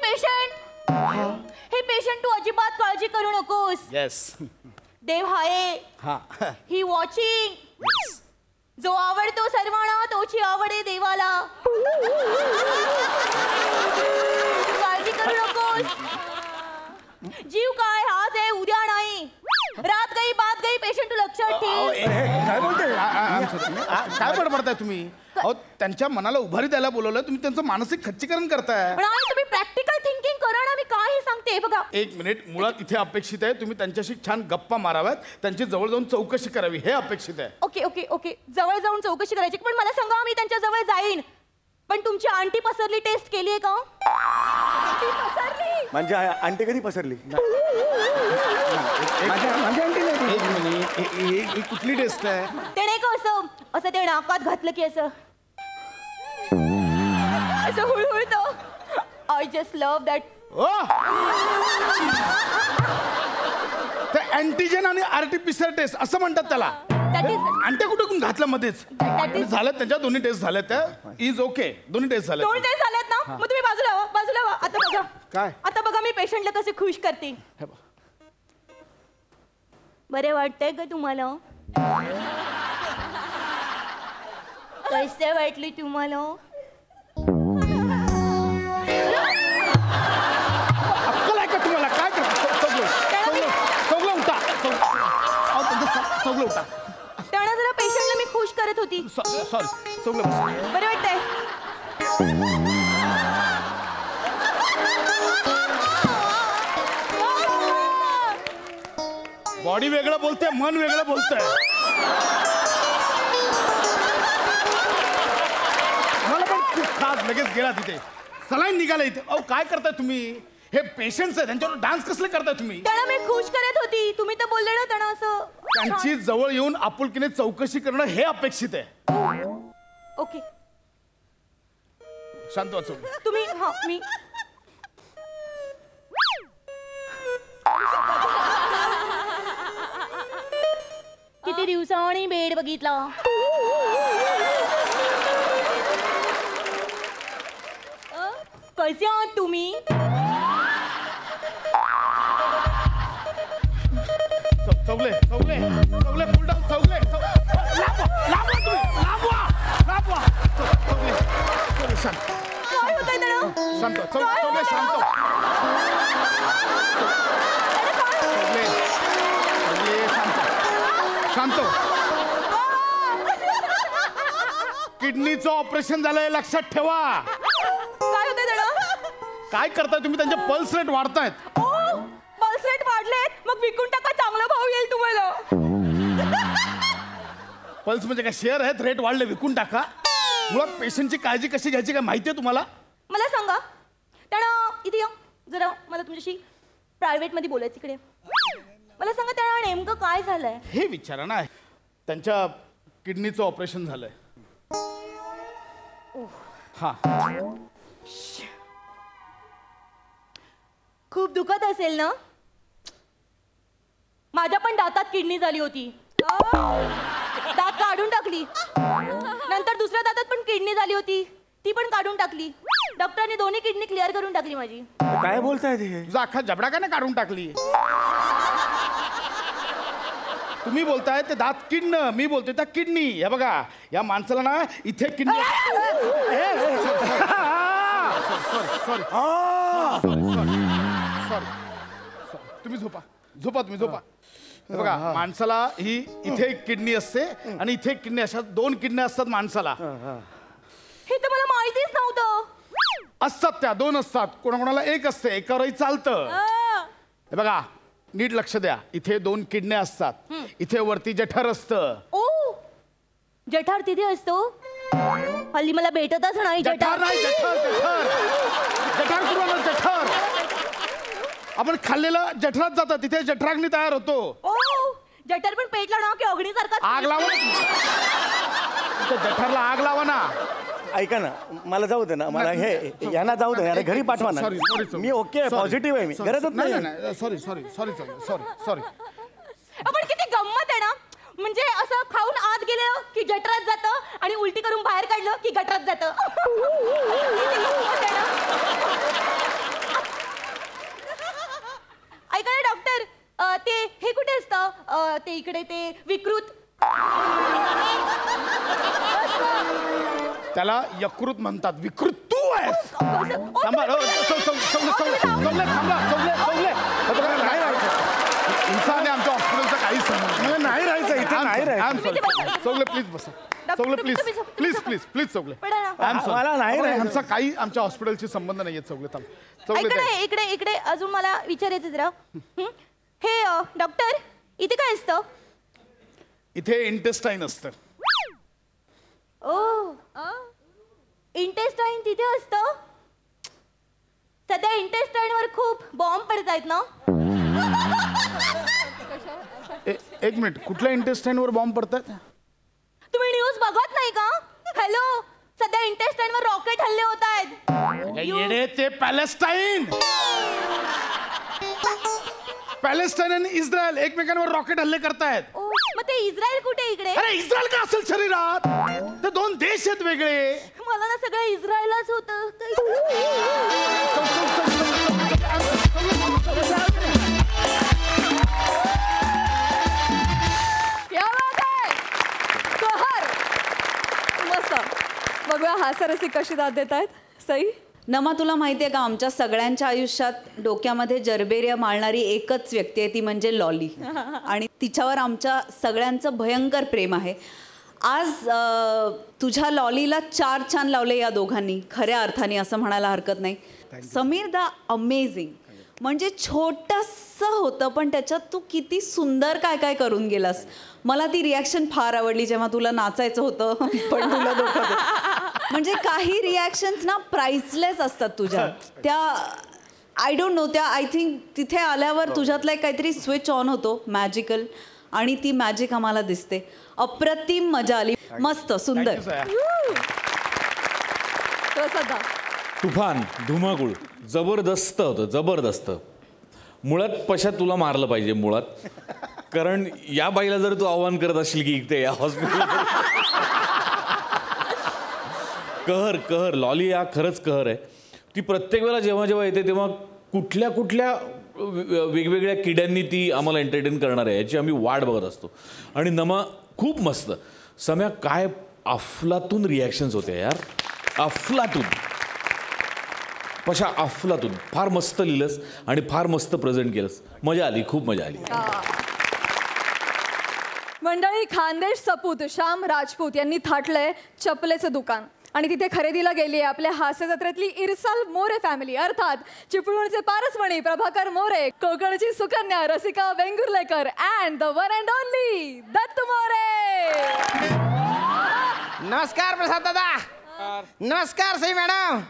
Speaker 5: पेशंट तू अजिबात काळजी करू नकोस.
Speaker 3: येस,
Speaker 5: देव हाय, ही वॉचिंग. जो आवडतो सर्वांना तोची आवड आहे देवाला. काळजी करू नकोस. जीव काय हाच आहे, उद्या नाही. रात गई बात गई, पेशंट तू लक्षात ठेव.
Speaker 3: काय बोलते? काय बडबडताय तुम्ही? अहो त्यांच्या मनाला उभारी द्यायला बोलवलं, तुम्ही त्यांचं मानसिक खच्चीकरण करताय.
Speaker 5: पण तुम्ही प्रॅक्टिकल थिंकिंग करा ना. मी काय सांगते बघा.
Speaker 3: एक मिनिट, मुळात इथे अपेक्षित आहे तुम्ही त्यांच्याशी छान गप्पा माराव्यात, त्यांची जवळ जाऊन चौकशी करावी, हे अपेक्षित आहे.
Speaker 5: ओके, जवळ जाऊन चौकशी करायची. पण मला सांगा, मी त्यांच्या जवळ जाईन, पण तुमची आंटी पसरली टेस्ट केली आहे का?
Speaker 11: म्हणजे आंटी कधी पसरली?
Speaker 3: एक मिनिट, कुठली टेस्ट आहे?
Speaker 5: ते नाही का असं ते नाकात घातलं की असं हुळहुळतं. I just love that.
Speaker 3: Antigen आणि आरटीपीसीआर टेस्ट असं म्हणतात त्याला. अंटे कुठे घातलं मध्येच झालं, त्यांच्या दोन्ही टेस्ट झाल्या त्या इज ओके. दोन्ही टेस्ट झाल्या.
Speaker 5: दोन टेस्ट झाल्यात ना, मग तुम्ही बाजूला व्हा, बाजूला व्हा. आता बघा
Speaker 3: काय,
Speaker 5: आता बघा मी पेशंटला कसे खुश करते. बरे वाटतंय का तुम्हाला? कसे वाटले तुम्हाला?
Speaker 3: अक्कल आहे का तुम्हाला? काय करता? चौगलं उठा, चौगलं उठा.
Speaker 5: त्यांना जरा पेशंटला मी खुश करत होती.
Speaker 3: सॉरी, चौगलं बस.
Speaker 5: बरं वाटतंय?
Speaker 3: बॉडी वेगळं बोलते, मन वेगळं बोलतंय. मला पण खूप खास लगेच गेला तिथे, सलाईन निघाला इथे. अहो काय करताय तुम्ही? हे पेशंट्स आहे, त्यांच्यावर डान्स कसले करताय तुम्ही?
Speaker 5: त्यांना मी खुश करत होती. तुम्ही तर बोलले ना त्यांना असं.
Speaker 3: त्यांची जवळ येऊन आपुलकीने चौकशी करणं हे अपेक्षित आहे.
Speaker 5: ओके,
Speaker 3: शांत वाचव
Speaker 5: तुम्ही. हा, मी किती दिवसांनी बेड बघितला. कसे आहात तुम्ही?
Speaker 3: चौगले, चौगले, चौगले, पुल डाऊन, चौगले, लांबवा तुम्ही, लांबवा, लांबवा. चौगले, चौगले, शांत.
Speaker 5: काय होतंय त्याला?
Speaker 3: शांत, चौगले, शांत. चौगले, चौगले, शांत, शांत. किडनीचं ऑपरेशन झालंय, लक्षात ठेवा.
Speaker 5: काय होतंय त्याला?
Speaker 3: काय करताय तुम्ही? त्यांचे पल्स रेट वाढतायत.
Speaker 5: पल्स रेट वाढलेत, मग विकून टाका, चांगला भाव येईल तुम्हाला.
Speaker 3: पल्स म्हणजे काय शेअर आहेत? रेट वाढले, विकून टाका. मुळात पेशंटची काळजी कशी घ्यायची काय माहिती आहे तुम्हाला?
Speaker 5: मला सांगा. त्यांना इथे या जरा, मला तुमच्याशी प्रायव्हेट मध्ये बोलायचं. इकडे मला सांगा, त्यांना नेमकं काय झालंय?
Speaker 3: हे विचारा ना. त्यांच्या किडनीचं ऑपरेशन झालंय. हा,
Speaker 5: खूप दुखत असेल ना? माझ्या पण दातात किडनी झाली होती. दात काढून टाकली. नंतर दुसऱ्या दातात पण किडनी झाली होती, ती पण काढून टाकली. डॉक्टरांनी दोन्ही किडनी क्लिअर करून टाकली माझी.
Speaker 11: काय बोलताय ते?
Speaker 3: तुझा अख्खा जबडा का नाही काढून टाकली? तुम्ही बोलताय ते दात किडनं, मी बोलतोय त्या किडनी. हे बघा, या माणसाला ना इथे किडनी. सॉरी, तुम्ही झोपा, झोपा, तुम्ही झोपा. हे बघा, माणसाला ही इथे एक किडनी असते आणि इथे एक किडनी, अशा दोन किडन्या असतात माणसाला.
Speaker 5: हे तर मला माहितीच नव्हतं.
Speaker 3: असतात त्या दोन असतात, कोणाकोणाला एक असते, एकावरही चालतं. हे बघा, नीट लक्ष द्या. इथे दोन किडन्या असतात, इथे वरती जठर असतं.
Speaker 5: ओ, जठार तिथे असतो? हल्ली मला भेटतच नाही
Speaker 3: जठार. नाही, जठर, जठर, जठर कुणाला? जठर आपण खाल्लेलं जठरात जातं, तिथे जठराग्नी तयार होतो.
Speaker 5: ओ, जठर पण पेटला ना की अग्नीसारखा.
Speaker 3: आग लावा ना, जठरला आग लावा ना.
Speaker 11: ऐका ना, मला जाऊ दे ना, मला हे यांना जाऊ दे, घरी पाठवा ना.
Speaker 3: सॉरी, सॉरी,
Speaker 11: मी ओके, पॉझिटिव्ह आहे मी, गरजच नाही.
Speaker 3: Sorry, sorry, sorry, sorry, sorry.
Speaker 5: आपण किती गंमत आहे ना. म्हणजे असं खाऊन आत गेलं की जठरात जातं आणि उलटी करून बाहेर काढलं की गटरात जातं. ऐका ना डॉक्टर, ते हे कुठे असतं? ते इकडे ते विकृत.
Speaker 3: त्याला यकृत म्हणतात. विकृत तू आहेस. थांबा, इन्सान आमच्या हॉस्पिटलचा काही संबंध
Speaker 11: नाही राहायचं इथे, नाही राहायचं.
Speaker 3: चौगले प्लीज बसा. Chougule please, please, please, please. Chougule
Speaker 11: मला नाही राहायचं.
Speaker 3: आमचा काही आमच्या हॉस्पिटलशी संबंध नाहीये. चौगले थांब.
Speaker 5: ऐका
Speaker 3: चौगले
Speaker 5: ना, इकडे इकडे अजून मला विचारायचं जरा. हे डॉक्टर, इथे काय असतं?
Speaker 3: इथे इंटेस्टाईन असतं.
Speaker 5: ओ, इंटेस्टाईन तिथे असतं? सध्या इंटेस्टाईन वर खूप बॉम्ब पडतायत ना?
Speaker 3: एक मिनिट, कुठल्या इंटेस्टाईन वर बॉम्ब पडतात?
Speaker 5: तुम्ही न्यूज बघत नाही का? हॅलो, सध्या इंटेस्टाईन वर रॉकेट हल्ले होत आहेत.
Speaker 3: येडे, ते पॅलेस्टाईन. पॅलेस्टाईन आणि इस्रायल एकमेकांवर रॉकेट हल्ले करतायत.
Speaker 5: मग ते इस्रायल कुठे इकडे?
Speaker 3: अरे इस्रायल का असेल शरीरात? ते 2 देश आहेत वेगळे.
Speaker 5: मला ना सगळं इस्रायलच होतं.
Speaker 1: बघूया हास्यरसिक कशी दाद देत आहेत. सई,
Speaker 9: नमा, तुला माहिती आहे का आमच्या सगळ्यांच्या आयुष्यात डोक्यामध्ये जरबेरिया मारणारी एकच व्यक्ती आहे, ती म्हणजे लॉली. आणि तिच्यावर आमच्या सगळ्यांचं भयंकर प्रेम आहे. आज तुझ्या लॉलीला 4 छान लावले या दोघांनी, खऱ्या अर्थाने असं म्हणायला हरकत नाही. Sameer the amazing. म्हणजे छोटंसं होतं पण त्याच्यात तू किती सुंदर काय काय करून गेलास. मला ती रिॲक्शन फार आवडली जेव्हा तुला नाचायचं होतं पण तुला धोका. म्हणजे काही रिॲक्शन्स ना प्राइसलेस असतात तुझ्या. त्या आय डोंट नो, त्या आय थिंक तिथे आल्यावर तुझ्यातला एक काहीतरी स्विच ऑन होतो मॅजिकल, आणि ती मॅजिक आम्हाला दिसते. अप्रतिम मजा आली. मस्त सुंदर.
Speaker 10: तुफान धुमाकूळ जबरदस्त होतं, जबरदस्त. मुळात पशा तुला मारलं पाहिजे मुळात, कारण या बाईला जर तू आव्हान करत असशील की इथे या हॉस्पिटल. कहर कहर लॉली हा खरंच कहर आहे. ती प्रत्येक वेळेला जेव्हा जेव्हा येते तेव्हा कुठल्या कुठल्या वेगवेगळ्या किड्यांनी ती आम्हाला एंटरटेन करणार आहे याची आम्ही वाट बघत असतो. आणि नमा खूप मस्त. सम्या काय अफलातून रिॲक्शन्स होते यार, अफलातून. पशा अफलातून. फार मस्त लिहिलंस आणि फार मस्त प्रेझेंट केलंस. मजा आली, खूप मजा आली.
Speaker 1: मंडळी, खानदेश सपूत श्याम राजपूत यांनी थाटलंय चपलेचं दुकान आणि तिथे खरेदीला गेली आहे आपल्या हास्य जत्रेतली इरसाल मोरे फॅमिली, अर्थात चिपळूणचे पारसमणी प्रभाकर मोरे, कोकणची सुकन्या Rasika Vengurlekar and the one and only Datta More.
Speaker 7: नमस्कार प्रसाद दादा. नमस्कार सई मॅडम.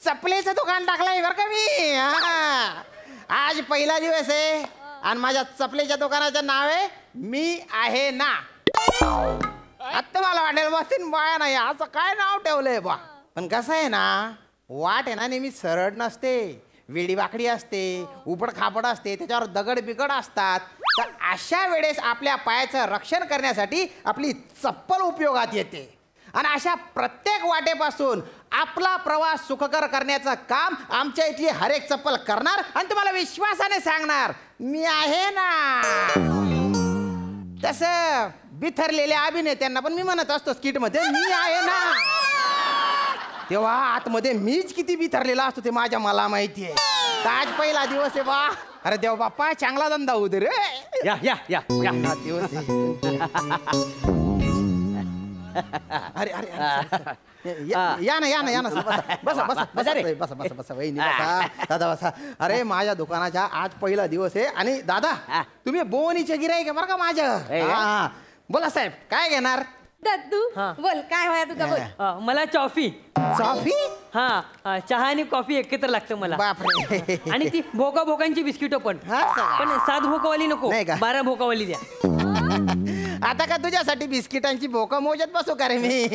Speaker 7: चपलेचं दुकान टाकलंय बरं का मी. आज पहिला दिवस आहे आणि माझ्या चपलेच्या दुकानाचं नाव आहे मी आहे ना. आता मला वाटेल बसतीन बाया नाही असं काय नाव ठेवलंय बा. पण कसं आहे ना, वाट आहे ना नेहमी सरळ नसते, वेडी वाकडी असते, उपड खापड असते, त्याच्यावर दगड बिगड असतात. तर अशा वेळेस आपल्या पायाचं रक्षण करण्यासाठी आपली चप्पल उपयोगात येते. आणि अशा प्रत्येक वाटेपासून आपला प्रवास सुखकर करण्याचं काम आमच्या इथली हर एक चप्पल करणार आणि तुम्हाला विश्वासाने सांगणार मी आहे ना. तसं बिथरलेल्या अभिनेत्यांना पण मी म्हणत असतो स्किटमध्ये मी आहे ना. तेव्हा आतमध्ये मीच किती बिथरलेला असतो ते मला माहिती आहे. आज पहिला दिवस आहे बा. अरे देव बाप्पा चांगला धंदा होऊ दे रे.
Speaker 6: या या या या
Speaker 7: दिवस अरे अरे या ना या ना या ना. बसा बसा बसा रे. बसा बसा बसा वहिनी बसा. दादा बसा. अरे माझ्या दुकानाचा आज पहिला दिवस आहे आणि दादा तुम्ही बोनीचे गिराईक आहे बरं का माझ्या. बोला साहेब काय घेणार?
Speaker 5: दत्तू बोल काय होया तुझा बोल.
Speaker 8: मला कॉफी.
Speaker 7: कॉफी?
Speaker 8: हा, चहा आणि कॉफी एकत्र लागतं मला.
Speaker 7: बापरे.
Speaker 8: आणि ती भोका भोकांची बिस्किटं पण. पण 7 भोकावाली नको, 12 भोकावाली द्या.
Speaker 7: आता का तुझ्यासाठी बिस्किटांची भोका मोजत बसू का रे मी?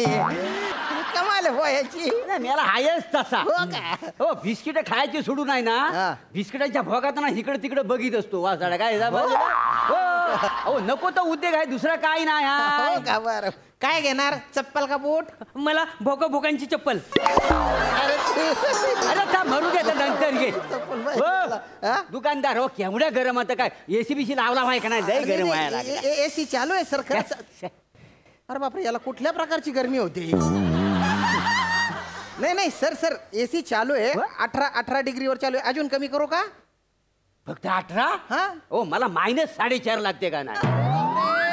Speaker 7: कमाल याची.
Speaker 6: मला हायच तसा. हो बिस्किट खायची सोडून आहे ना, बिस्किटाच्या भोगात ना इकडे तिकडे बघित असतो वासाडा काय. हो नको तर उद्योग आहे, दुसरा काय नाही.
Speaker 7: काय घेणार, चप्पल का बूट?
Speaker 8: मला भोका भोकांची चप्पल.
Speaker 6: अरे का मरू दे नंतर घे. दुकानदार हो केवढ्या गरम आता काय एसी बीसी लावला माहिती का नाही, लय गरम व्हायला.
Speaker 7: एसी चालू आहे सर खरंच. अरे बापरे याला कुठल्या प्रकारची गरमी होती? नाही नाही सर सर एसी चालू आहे. 18 डिग्रीवर चालू आहे. अजून कमी करू का?
Speaker 6: फक्त 18? हा हो मला -4.5 लागते का नाही?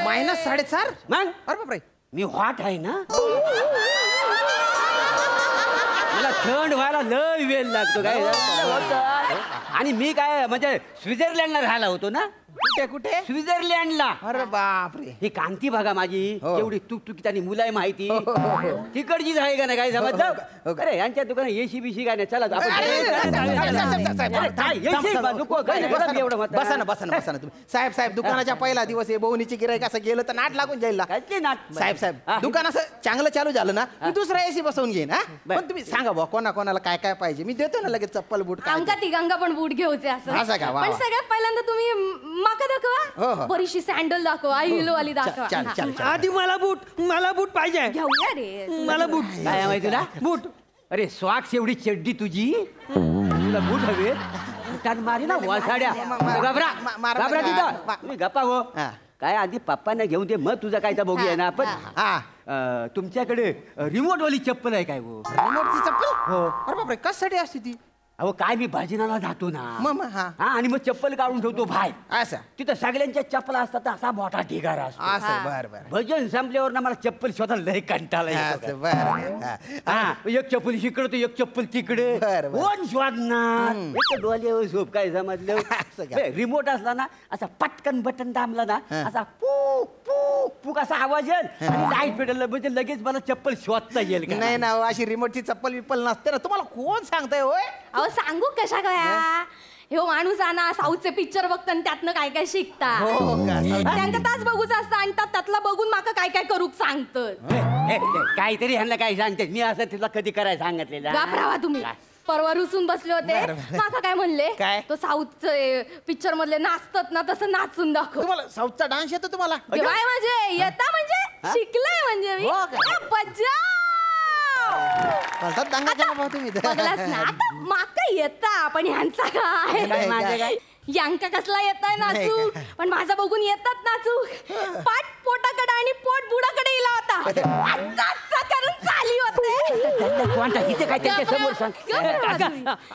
Speaker 7: -4.5
Speaker 6: मग?
Speaker 7: अरे बापरे
Speaker 6: मी हॉट आहे ना, मला थंड व्हायला लय वेळ लागतो काय. आणि मी काय म्हणजे स्वित्झर्लंडला राहिला होतो ना.
Speaker 7: कुठे कुठे
Speaker 6: स्वित्झर्लंडला.
Speaker 7: अरे बापरे.
Speaker 6: ही कांती बघा माझी एवढी तुकतुकीत आणि मुलायम माहिती तिकडचीच आहे का नाही काय समजलं. अरे यांच्या दुकानात एसी बिशी काय नाही. चला
Speaker 7: बसा ना बसा ना बसा ना तुम्ही. साहेब साहेब दुकानाच्या पहिला दिवस आहे. बहुनीची गिराईक असं गेलं तर नाट लागून जाईल ना. साहेब साहेब दुकान असं चांगलं चालू झालं ना मी दुसरा एसी बसवून घेईन. हा पण तुम्ही सांगा बा कोणाला काय काय पाहिजे मी देतो ना लगेच. चप्पल बूट
Speaker 5: आमका तिघांका पण बूट घेऊचे असं.
Speaker 7: पण
Speaker 5: सगळ्यात पहिल्यांदा तुम्ही माका दाखवा. बरीचशी सँडल दाखवा. आई हिलो वाली दाखवा.
Speaker 8: आधी मला बूट पाहिजे.
Speaker 5: घेऊया रे
Speaker 8: मला बूट
Speaker 6: काय माहिती ना बूट. अरे स्वाक्स एवढी चड्डी तुझी तुला बूट हवे मारी ना वासाड्या. घाबरा तिथं तुम्ही गप्पा हो. काय आधी पप्पांना घेऊन दे मग तुझा काय बघूया आहे ना आपण. तुमच्याकडे रिमोट वाली चप्पल आहे काय हो.
Speaker 7: रिमोटची चप्पल. हो. अरे बापरे कशासाठी असते ती.
Speaker 6: अहो काय मी भजनाला जातो ना
Speaker 7: हा
Speaker 6: आणि मग चप्पल काढून ठेवतो बाहेर.
Speaker 7: असं
Speaker 6: तिथं सगळ्यांच्या चप्पल असतात असा मोठा ढिगारा असतो.
Speaker 7: असं बर बर.
Speaker 6: भजन संपल्यावर ना मला चप्पल स्वतः लय कंटाळा येतो. एक चप्पल इकडे एक चप्पल तिकडे कोण शोधणार. डोले झोप काय समजलं. रिमोट असला ना असा पटकन बटन दाबला ना असा पूक पूक पूक असा आवाज येईल आणि लाईट पेटल म्हणजे लगेच मला चप्पल शोधता येईल.
Speaker 7: नाही ना अशी रिमोटची चप्पल विप्पल नसते ना. तुम्हाला कोण सांगताय होय.
Speaker 5: अहो सांगू कशा काय हे माणूस ना साऊथचे पिक्चर बघता आणि त्यातनं काय काय शिकता. त्यांना तास बघूच असतं आणि त्यातला बघून माका काय काय करूक सांगतं.
Speaker 6: काहीतरी ह्यांना काय सांगते मी असं तिला कधी करायला सांगितलेलं.
Speaker 5: वापरावा तुम्ही. परवा रुसून बसले होते माका काय म्हणले तो साऊथचे पिक्चर मधले नाचतात ना तसं नाचून दाखव.
Speaker 7: तुम्हाला साऊथचा डान्स येतो तुम्हाला.
Speaker 5: काय म्हणजे येता म्हणजे शिकलाय म्हणजे मी. माका येता पण ह्यांचा काय यांका कसला येताय नाचू पण माझा बघून येतात नाचू. पाठ पोटाकडे आणि पोट बुडाकडे इला होता करून चाली होते.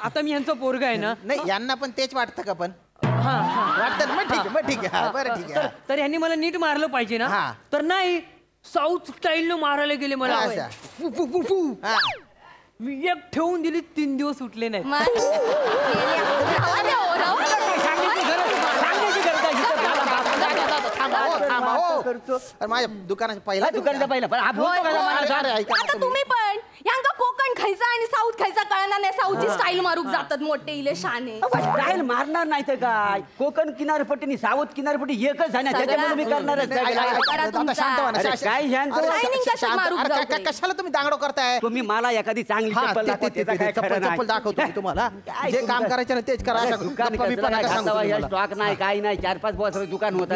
Speaker 8: आता मी यांचं पोरग आहे ना.
Speaker 7: नाही यांना पण तेच वाटतं का पण वाटतं मग ठीक आहे बरं ठीक आहे.
Speaker 8: तर यांनी मला नीट मारलं पाहिजे ना. तर नाही साऊथ स्टाईल न मारायला गेले मला. मी एक ठेवून दिली 3 दिवस उठले नाही.
Speaker 7: माझ्या दुकानाचा पहिला
Speaker 5: आता तुम्ही पण यांका कोकण खायचा आणि साऊथ खायचा कळणार नाही. साऊथची स्टाईल मारूक जातात मोठे इले शाने.
Speaker 6: स्टाईल मारणार नाही तर काय. कोकण किनारपट्टी आणि साऊथ किनारपट्टी एकच आहे ना त्याच्यामुळे मी करणार.
Speaker 7: कशाला तुम्ही दांगडो करताय.
Speaker 6: तुम्ही मला एखादी चांगली
Speaker 7: चप्पल दाखवतो तुम्हाला. जे काम करायचं ना तेच करा.
Speaker 6: स्टॉक नाही काही नाही 4-5 बॉस दुकान होत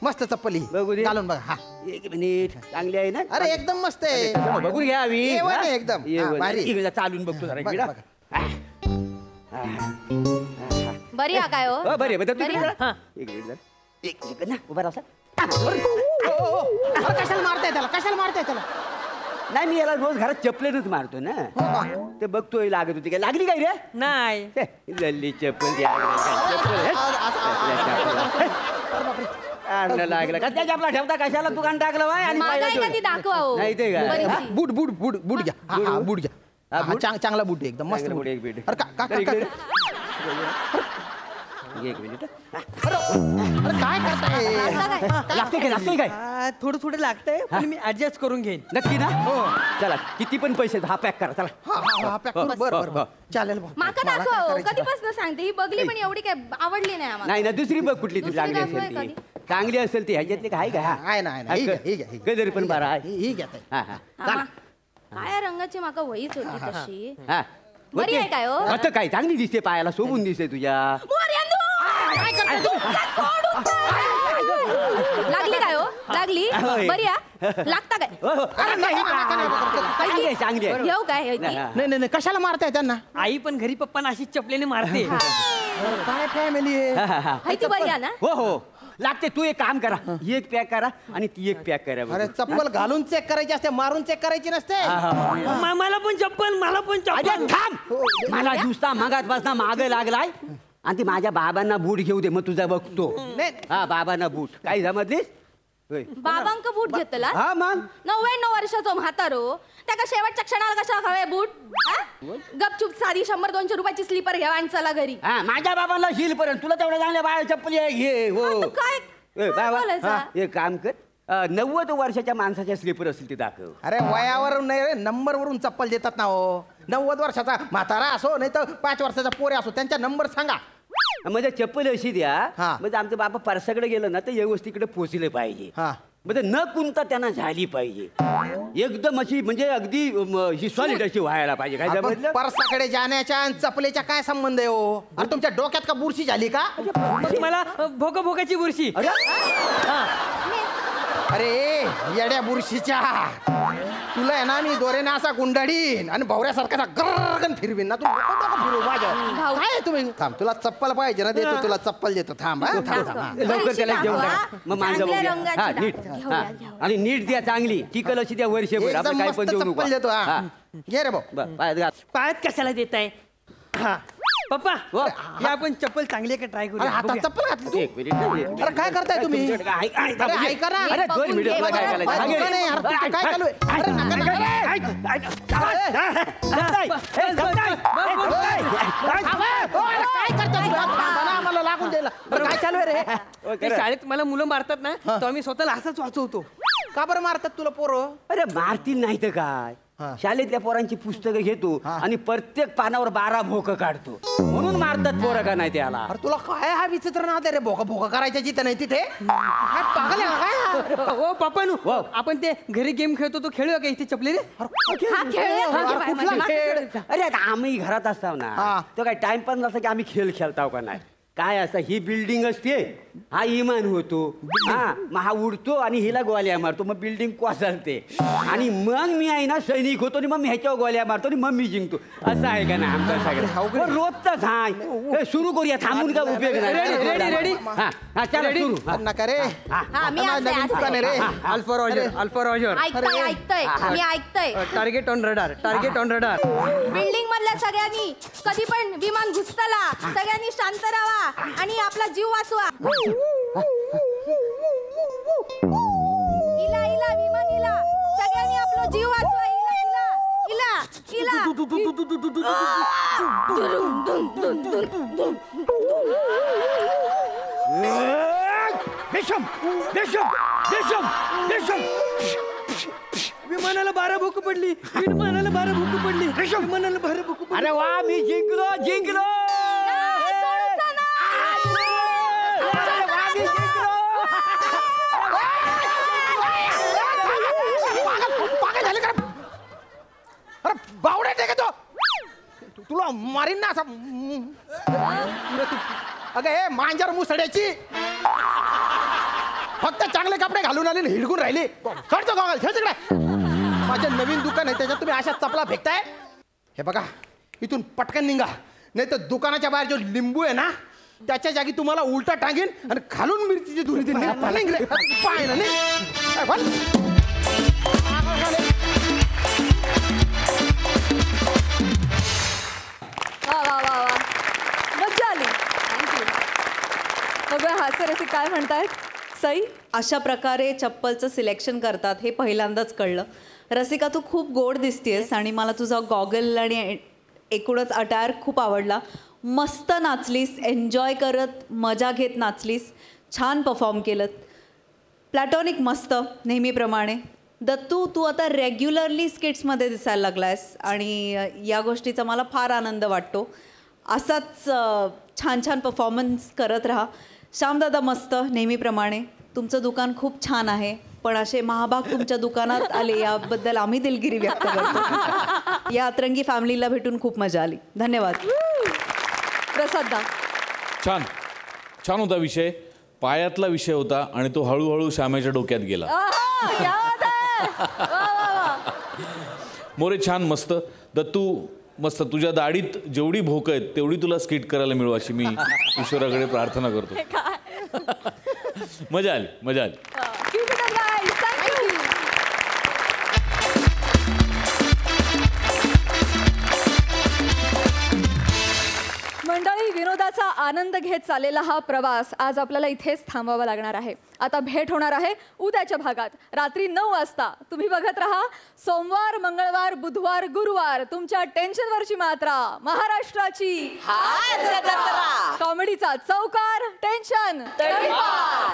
Speaker 7: मस्त चप्पल घालून बघा.
Speaker 6: एक मिनिट चांगली आहे ना.
Speaker 7: अरे एकदम मस्त आहे.
Speaker 6: बघून घ्या
Speaker 7: एकदम
Speaker 6: चालून बघतो जरा.
Speaker 5: बरी हा काय हो.
Speaker 6: बरे एक मिनिट ना उभा राहा.
Speaker 7: कशाला मारताय त्याला.
Speaker 6: नाही मी याला रोज घरात चपलेनच मारतो ना. ते बघतोय लागत होती काय लागली काय रे.
Speaker 8: नाही
Speaker 6: लल्ली चप्पल लागला का त्याच्या आपला ठेवता कशाला दुकान टाकलं बाय. आणि नाही ते का
Speaker 7: बूट घ्या. बूट घ्या चांगला बूट एकदम मस्त बूट.
Speaker 6: एक मिनिट एक मिनिट.
Speaker 7: काय करताय.
Speaker 6: लागते काय
Speaker 8: थोडं लागतंय पण मी ऍडजस्ट करून घेईन.
Speaker 6: नक्की ना. चला किती पण पैसे हा पॅक करा. चला
Speaker 7: बरं चालेल.
Speaker 5: माका दाखव कधीपासून सांगते ही बघली पण एवढी काय आवडली नाही आम्हाला.
Speaker 6: नाही ना दुसरी बघ कुठली ती चांगली असेल ती. चांगली असेल ती ह्याच्यातली काय का गजरी पण बारा
Speaker 7: ही घेत.
Speaker 5: काय रंगाची माका वहीच होती तशी. बरी आहे काय हो.
Speaker 6: आता काय चांगली दिसते पायाला शोभून दिसते तुझ्या.
Speaker 5: लागली काय हो लागली बरी लागता काय
Speaker 6: चांगली
Speaker 5: येऊ काय.
Speaker 7: नाही कशाला मारताय त्यांना.
Speaker 8: आई पण घरी पप्पा अशीच चपलेने मारते.
Speaker 7: काय फॅमिली
Speaker 5: आहे बरी आहे ना.
Speaker 6: हो लागते. तू एक काम करा एक पॅक करा आणि ती एक पॅक करा.
Speaker 7: अरे चप्पल घालून चेक करायची असते मारून चेक करायची नसते.
Speaker 8: मला पण चप्पल
Speaker 6: थांब. मला नुसता मागात बसना माग लागलाय आणि ती माझ्या बाबांना बूट घेऊ दे मग तुझा बघतो. हा बाबांना बूट काही समजलीस.
Speaker 5: बाबांक बूट घेतला
Speaker 6: हा मग
Speaker 5: 99 वर्षाचो म्हातारो त्याका शेवटच्या क्षणाला कशा हवे बूट गपचूप साधी 100-200 रुपयाची स्लीपर घ्या आणि चला घरी.
Speaker 6: हा माझ्या बाबांना शील पर्यंत तुला तेवढ्या चांगल्या बाळा चप्पल घे. हो
Speaker 5: काय
Speaker 6: बाबा
Speaker 5: बोलायचा?
Speaker 6: एक काम कर 90 वर्षाच्या माणसाच्या स्लीपर असतील ते दाखव.
Speaker 7: अरे वयावर नाही रे, नंबर वरून चप्पल देतात ना हो. 90 वर्षाचा म्हातारा असो नाही तर 5 वर्षाचा पोरे असो त्यांचा नंबर सांगा.
Speaker 6: म्हणजे चप्पल अशी द्या
Speaker 7: हा.
Speaker 6: म्हणजे आमचं बाबा परसाकडे गेलं ना तर व्यवस्थितकडे पोचले पाहिजे.
Speaker 7: हा.
Speaker 6: म्हणजे न कुंता त्यांना झाली पाहिजे एकदम अशी म्हणजे अगदी ही सॉलिड अशी व्हायला पाहिजे. काय समजलं?
Speaker 7: परसाकडे जाण्याच्या आणि चपलेच्या काय संबंध आहे हो? आणि तुमच्या डोक्यात का बुरशी झाली का?
Speaker 8: मला भोकाची बुरशी.
Speaker 7: अरे येड्या बुरशीच्या तुला आहे ना मी दोरेने असा गुंडाळीन आणि भवऱ्यासारखा गरगन फिरवीन ना. तू डोकं फिरवू माझ्या. काय तुम्ही थांब, तुला चप्पल पाहिजे ना, देतो तुला चप्पल देतो. थांब
Speaker 6: लवकर त्याला जेवण टाका. मग मांजा बघूया. हा नीट हा. आणि नीट द्या चांगली टिकल अशी द्या वर्षभर. आपण काय पण देऊ नको.
Speaker 7: चप्पल देतो. हा घे रे भाऊ.
Speaker 6: पायात घाल.
Speaker 8: पायात कशाला देताय? हा पप्पा या आपण चप्पल चांगली का ट्राय
Speaker 7: अरे
Speaker 8: करू?
Speaker 7: हातात चप्पल घातली तू.
Speaker 6: एक मिनिट.
Speaker 7: अरे काय करताय तुम्ही? अरे ऐका ना.
Speaker 6: अरे 2 मिनिट काय करायचं?
Speaker 7: नाही, अरे काय चालू आहे? अरे नका नका काय करताय तुम्ही? आम्हाला लागून द्यायला. काय चालू आहे रे?
Speaker 8: ते शाळेत मला मुलं मारतात ना तो आम्ही स्वतःला असंच वाचवतो.
Speaker 7: का बरं मारतात तुला पोरं?
Speaker 6: अरे मारतील नाही तर काय. शाळेतल्या पोरांची पुस्तकं घेतो आणि प्रत्येक पानावर 12 भोक काढतो म्हणून मारतात पोरं का नाही त्याला.
Speaker 7: अरे तुला काय हा विचित्र नाद आहे रे? भोका भोका करायच्या जिथं नाही तिथे काय पागल आहे का काय?
Speaker 8: ओ पप्पा नु आपण ते घरी गेम खेळतो तो खेळूया का इथे चपलेने?
Speaker 7: कुठला खेळ?
Speaker 6: अरे आता आम्ही घरात असतो ना तो काय टाइमपास नसतं की आम्ही खेळ खेळताव का नाही. काय असं ही बिल्डिंग असते हा इमान होतो हा मग हा उडतो आणि हिला गोळ्या मारतो मग बिल्डिंग कोसळते आणि मग मी आहे ना सैनिक होतो आणि मग मी ह्याच्यावर गोळ्या मारतो आणि मग मी जिंकतो. असं आहे का ना आमचं सगळं रोजच हाय. सुरू करूया थांबून का उपयोग नाही.
Speaker 8: रेडी रेडी
Speaker 6: हा हा चला सुरू.
Speaker 7: नका रे. नवीन दुकान आहे रे.
Speaker 8: अल्फा रॉजर
Speaker 5: ऐकतोय मी ऐकतोय.
Speaker 8: टार्गेट ऑन रडार
Speaker 5: बिल्डिंग मधल्या सगळ्यांनी कधी पण विमान घुसताला सगळ्यांनी शांत राहा आणि आपला जीव वाचवा. इला इला विमान इला सगळ्यांनी आपला जीव वाचवा. इला इला
Speaker 8: विमानाला 12 भूक पडली. विमानाला 12 भूक पडली. विमानाला 12 भूक पडली.
Speaker 6: अरे वा मी जिंकलो.
Speaker 7: बावडा टेक तो तुला मारीन ना असं. अगं हे मांजर मुसड्याची फक्त चांगले कपडे घालून आले हिडकून राहिले. चढतो गॉगल ठेव तिकडे. माझं नवीन दुकान आहे त्याच्यात तुम्ही अशा चपला फेकताय. हे बघा इथून पटकन निघा नाही तर दुकानाच्या बाहेर जो लिंबू आहे ना त्याच्या जागी तुम्हाला उलटा टांगेन आणि खालून मिरचीची धुरी दिली पाय ना
Speaker 1: मज्जा आली. बघूया हास्यरसिक काय म्हणतायत. सई
Speaker 9: अशा प्रकारे चप्पलचं सिलेक्शन करतात हे पहिल्यांदाच कळलं. रसिका तू खूप गोड दिसतेस आणि मला तुझा गॉगल आणि एकूणच अटायर खूप आवडला. मस्त नाचलीस, एन्जॉय करत मजा घेत नाचलीस, छान परफॉर्म केलं. प्लॅटॉनिक मस्त नेहमीप्रमाणे. दत्तू तू आता रेग्युलरली स्किट्समध्ये दिसायला लागला आहेस आणि या गोष्टीचा मला फार आनंद वाटतो. असाच छान छान परफॉर्मन्स करत राहा. श्यामदादा मस्त नेहमीप्रमाणे. तुमचं दुकान खूप छान आहे पण असे महाभाग तुमच्या दुकानात आले याबद्दल आम्ही दिलगिरी व्यक्त करतो. या अतरंगी फॅमिलीला भेटून खूप मजा आली. धन्यवाद.
Speaker 1: प्रसाद
Speaker 10: छान छान होता विषय. पायातला विषय होता आणि तो हळूहळू श्यामेच्या डोक्यात गेला. मोरे छान मस्त. दत्तू मस्त. तुझ्या दाढीत जेवढी भोक आहेत तेवढी तुला स्किट करायला मिळू अशी मी ईश्वराकडे प्रार्थना करतो. मजा आली मजा आली.
Speaker 1: मंडळी विनोदाचा आनंद घेत चाललेला हा प्रवास आज आपल्याला इथेच थांबवावा लागणार आहे. आता भेट होणार आहे उद्याच्या भागात रात्री 9 वाजता. तुम्ही बघत राहा सोमवार, मंगळवार, बुधवार, गुरुवार तुमच्या टेन्शनवरची मात्रा महाराष्ट्राची
Speaker 9: हास्य जत्रा.
Speaker 1: कॉमेडीचा चौकार, टेन्शन तडीपार.